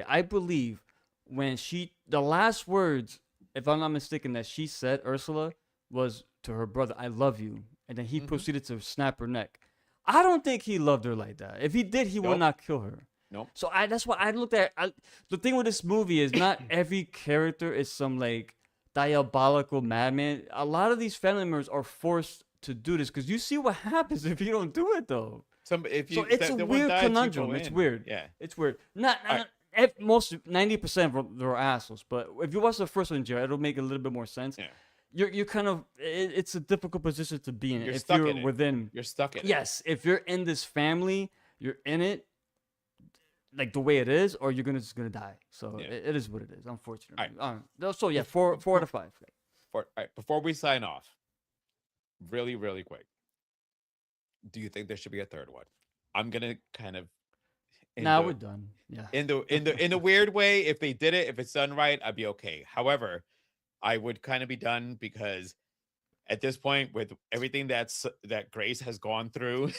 I believe when the last words, if I'm not mistaken, that she said, Ursula, was to her brother, "I love you," and then he Mhm. proceeded to snap her neck. I don't think he loved her like that. If he did, he Nope. would not kill her. Nope. So that's why I looked at. The thing with this movie is not every character is some like diabolical madman. A lot of these family members are forced to do this, because you see what happens if you don't do it though. If you, So it's a the one weird died, you conundrum. go It's in. weird. Yeah. It's weird. Not Alright. most 90% of them are assholes, but if you watch the first one, Jared, it'll make a little bit more sense. Yeah. You're kind of it's a difficult position to be in You're if stuck you're in it. within. You're stuck in it. Yes, if you're in this family, you're in it like the way it is, or you're just gonna die. So Yeah. it is what it is, unfortunately. Alright. So yeah, four out of five. All right, before we sign off, really, really quick, do you think there should be a third one? I'm gonna kind of. Now we're done. Yeah. In the weird way, if they did it, if it's done right, I'd be okay. However, I would kind of be done, because at this point, with everything that Grace has gone through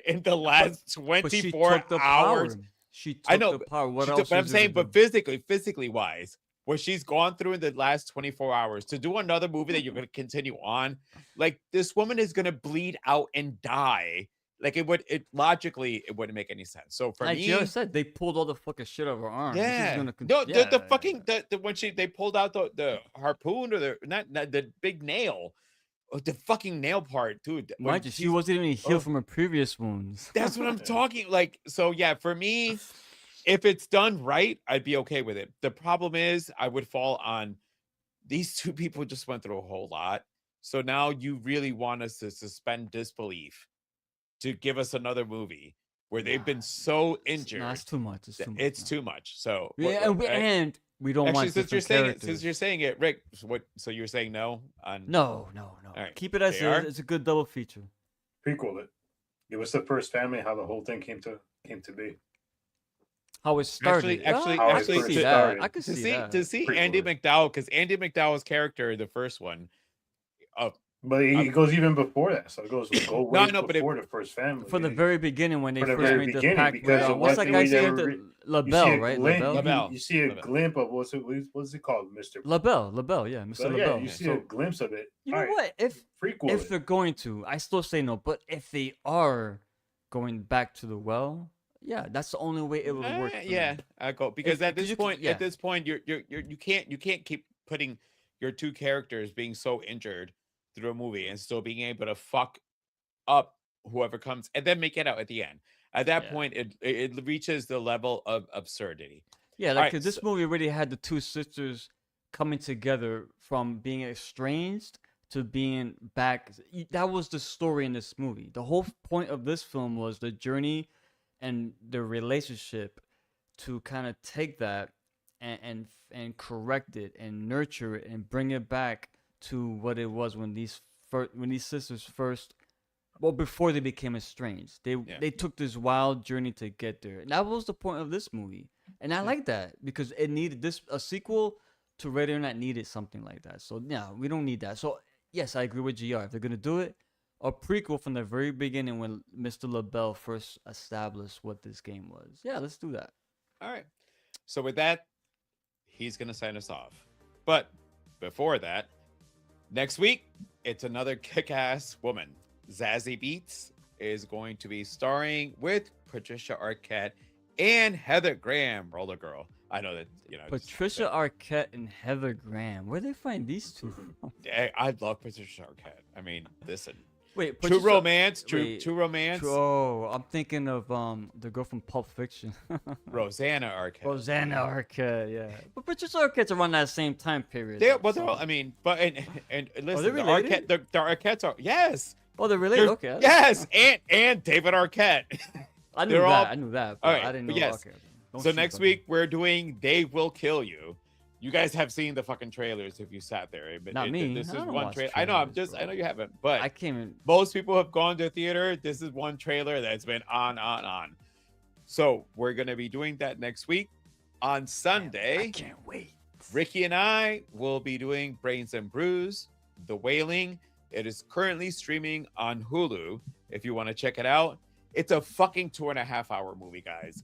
in the last But she 24 took the hours, power. She took I know, the power. What she else? took- but I'm is there to saying, but do? physically wise, what she's gone through in the last 24 hours, to do another movie that you're going to continue on, like, this woman is going to bleed out and die. Like, logically, it wouldn't make any sense. So for Like me, Jared said, they pulled all the fucking shit out of her arm. This is yeah, gonna no, yeah, the fucking when they pulled out the harpoon, or the not the big nail, the fucking nail part, dude. when Mind you, she she's- wasn't even healed oh. from her previous wounds. That's what I'm talking. Like, so yeah, for me, if it's done right, I'd be okay with it. The problem is, I would fall on these two people just went through a whole lot. So now you really want us to suspend disbelief to give us another movie where they've been so injured. No, it's too much. It's that too much. It's no. too much. So Yeah, and we don't actually, want since you're different saying characters. it, since you're saying it, Rick, so you're saying no on No. right, Keep it as they are? is. It's a good double feature. Prequel it. Give us the first family, how the whole thing came to be. How it started. Actually, How it I can first see that. started. I can to see see that. to see Pretty Andy cool. McDowell, because Andy McDowell's character, the first one, uh, But it goes even before that, so it goes no, way I know, but before the first family. From the very beginning when they From the first very made the beginning, pact with because what's that guy's name? you see LaBelle, a right? glint, LaBelle. you see a LaBelle. glimpse of what's it called, Mister. LaBelle, yeah, Mr. But yeah, LaBelle. you see So a glimpse of it. you know Alright, what? prequel If it. they're going to, I still say no. But if they are going back to the well, yeah, that's the only way it would work. For yeah, me. I go because at 'cause this you point, yeah. at this point, you can't keep putting your two characters being so injured through a movie and still being able to fuck up whoever comes and then make it out at the end. At that Yeah. point, it reaches the level of absurdity. Yeah, All like right, 'cause this so- movie already had the two sisters coming together from being estranged to being back. That was the story in this movie. The whole point of this film was the journey and the relationship to kind of take that and correct it and nurture it and bring it back to what it was when these sisters first, well, before they became estranged. They took this wild journey to get there. And that was the point of this movie. And I like that because it needed a sequel to Ready or Not needed something like that. So yeah, we don't need that. So yes, I agree with GR. If they're gonna do it, a prequel from the very beginning when Mr. LaBelle first established what this game was. Yeah, let's do that. all right. So with that, he's gonna sign us off. But before that, next week it's another kick-ass woman. Zazie Beetz is going to be starring with Patricia Arquette and Heather Graham, Roller Girl. I know that Patricia Arquette and Heather Graham. Where do they find these two from? I love Patricia Arquette. I mean, listen, Wait, true Patricia- romance, wait, true romance. Oh, I'm thinking of the girl from Pulp Fiction. Rosanna Arquette. Rosanna Arquette, yeah. But Patricia Arquette's around that same time period. They, though, well, they're so- all, I mean, but and listen, they the related? Arquette, the Arquettes are yes, Oh, they're related. they're- Okay. yes, and David Arquette. I knew they're that. all- I knew that. But all right, I didn't but know. yes. Okay. Don't So shoot next on me. week we're doing They Will Kill You. You guys have seen the fucking trailers if you sat there. But Not me. This I is don't one watch trailer. I know. I'm trailers, just. I know bro. you haven't, but I came in. most people have gone to the theater. This is one trailer that's been on. So we're gonna be doing that next week. On Sunday, I can't wait. Ricky and I will be doing Brains and Brews, The Wailing. It is currently streaming on Hulu. If you want to check it out, it's a fucking 2.5-hour movie, guys.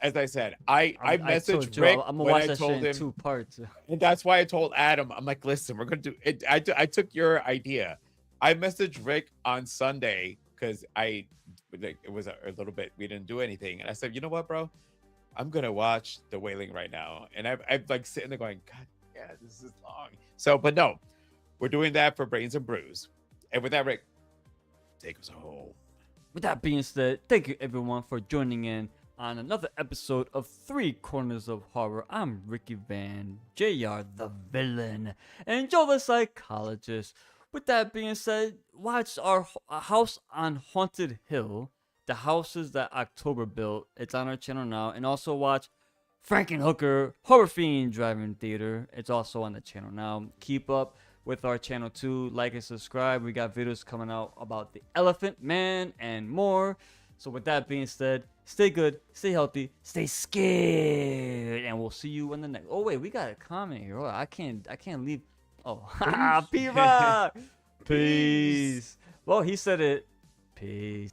As I said, I told messaged you, Rick I'm gonna when watch I that told shit in him, 2 parts. and that's why I told Adam, I'm like, listen, we're gonna do it. I took your idea. I messaged Rick on Sunday because it was a little bit, we didn't do anything, and I said, you know what, bro, I'm gonna watch The Wailing right now, and I'm like sitting there going, God, yeah, this is long. So, but no, we're doing that for Brains and Brews, and with that, Rick, take us home. With that being said, thank you everyone for joining in on another episode of 3 Corners of Horror. I'm Ricky Van, JR the villain, and Joe the psychologist. With that being said, watch our House on Haunted Hill, the houses that October built. It's on our channel now, and also watch Frankenhooker Horror Fiend Drive-In Theater. It's also on the channel now. Keep up with our channel too. Like and subscribe. We got videos coming out about the Elephant Man and more. So with that being said, stay good, stay healthy, stay scared, and we'll see you in the next. Oh wait, we got a comment here. Oh, I can't leave. Oh, P-Rock. Peace. Well, he said it. Peace.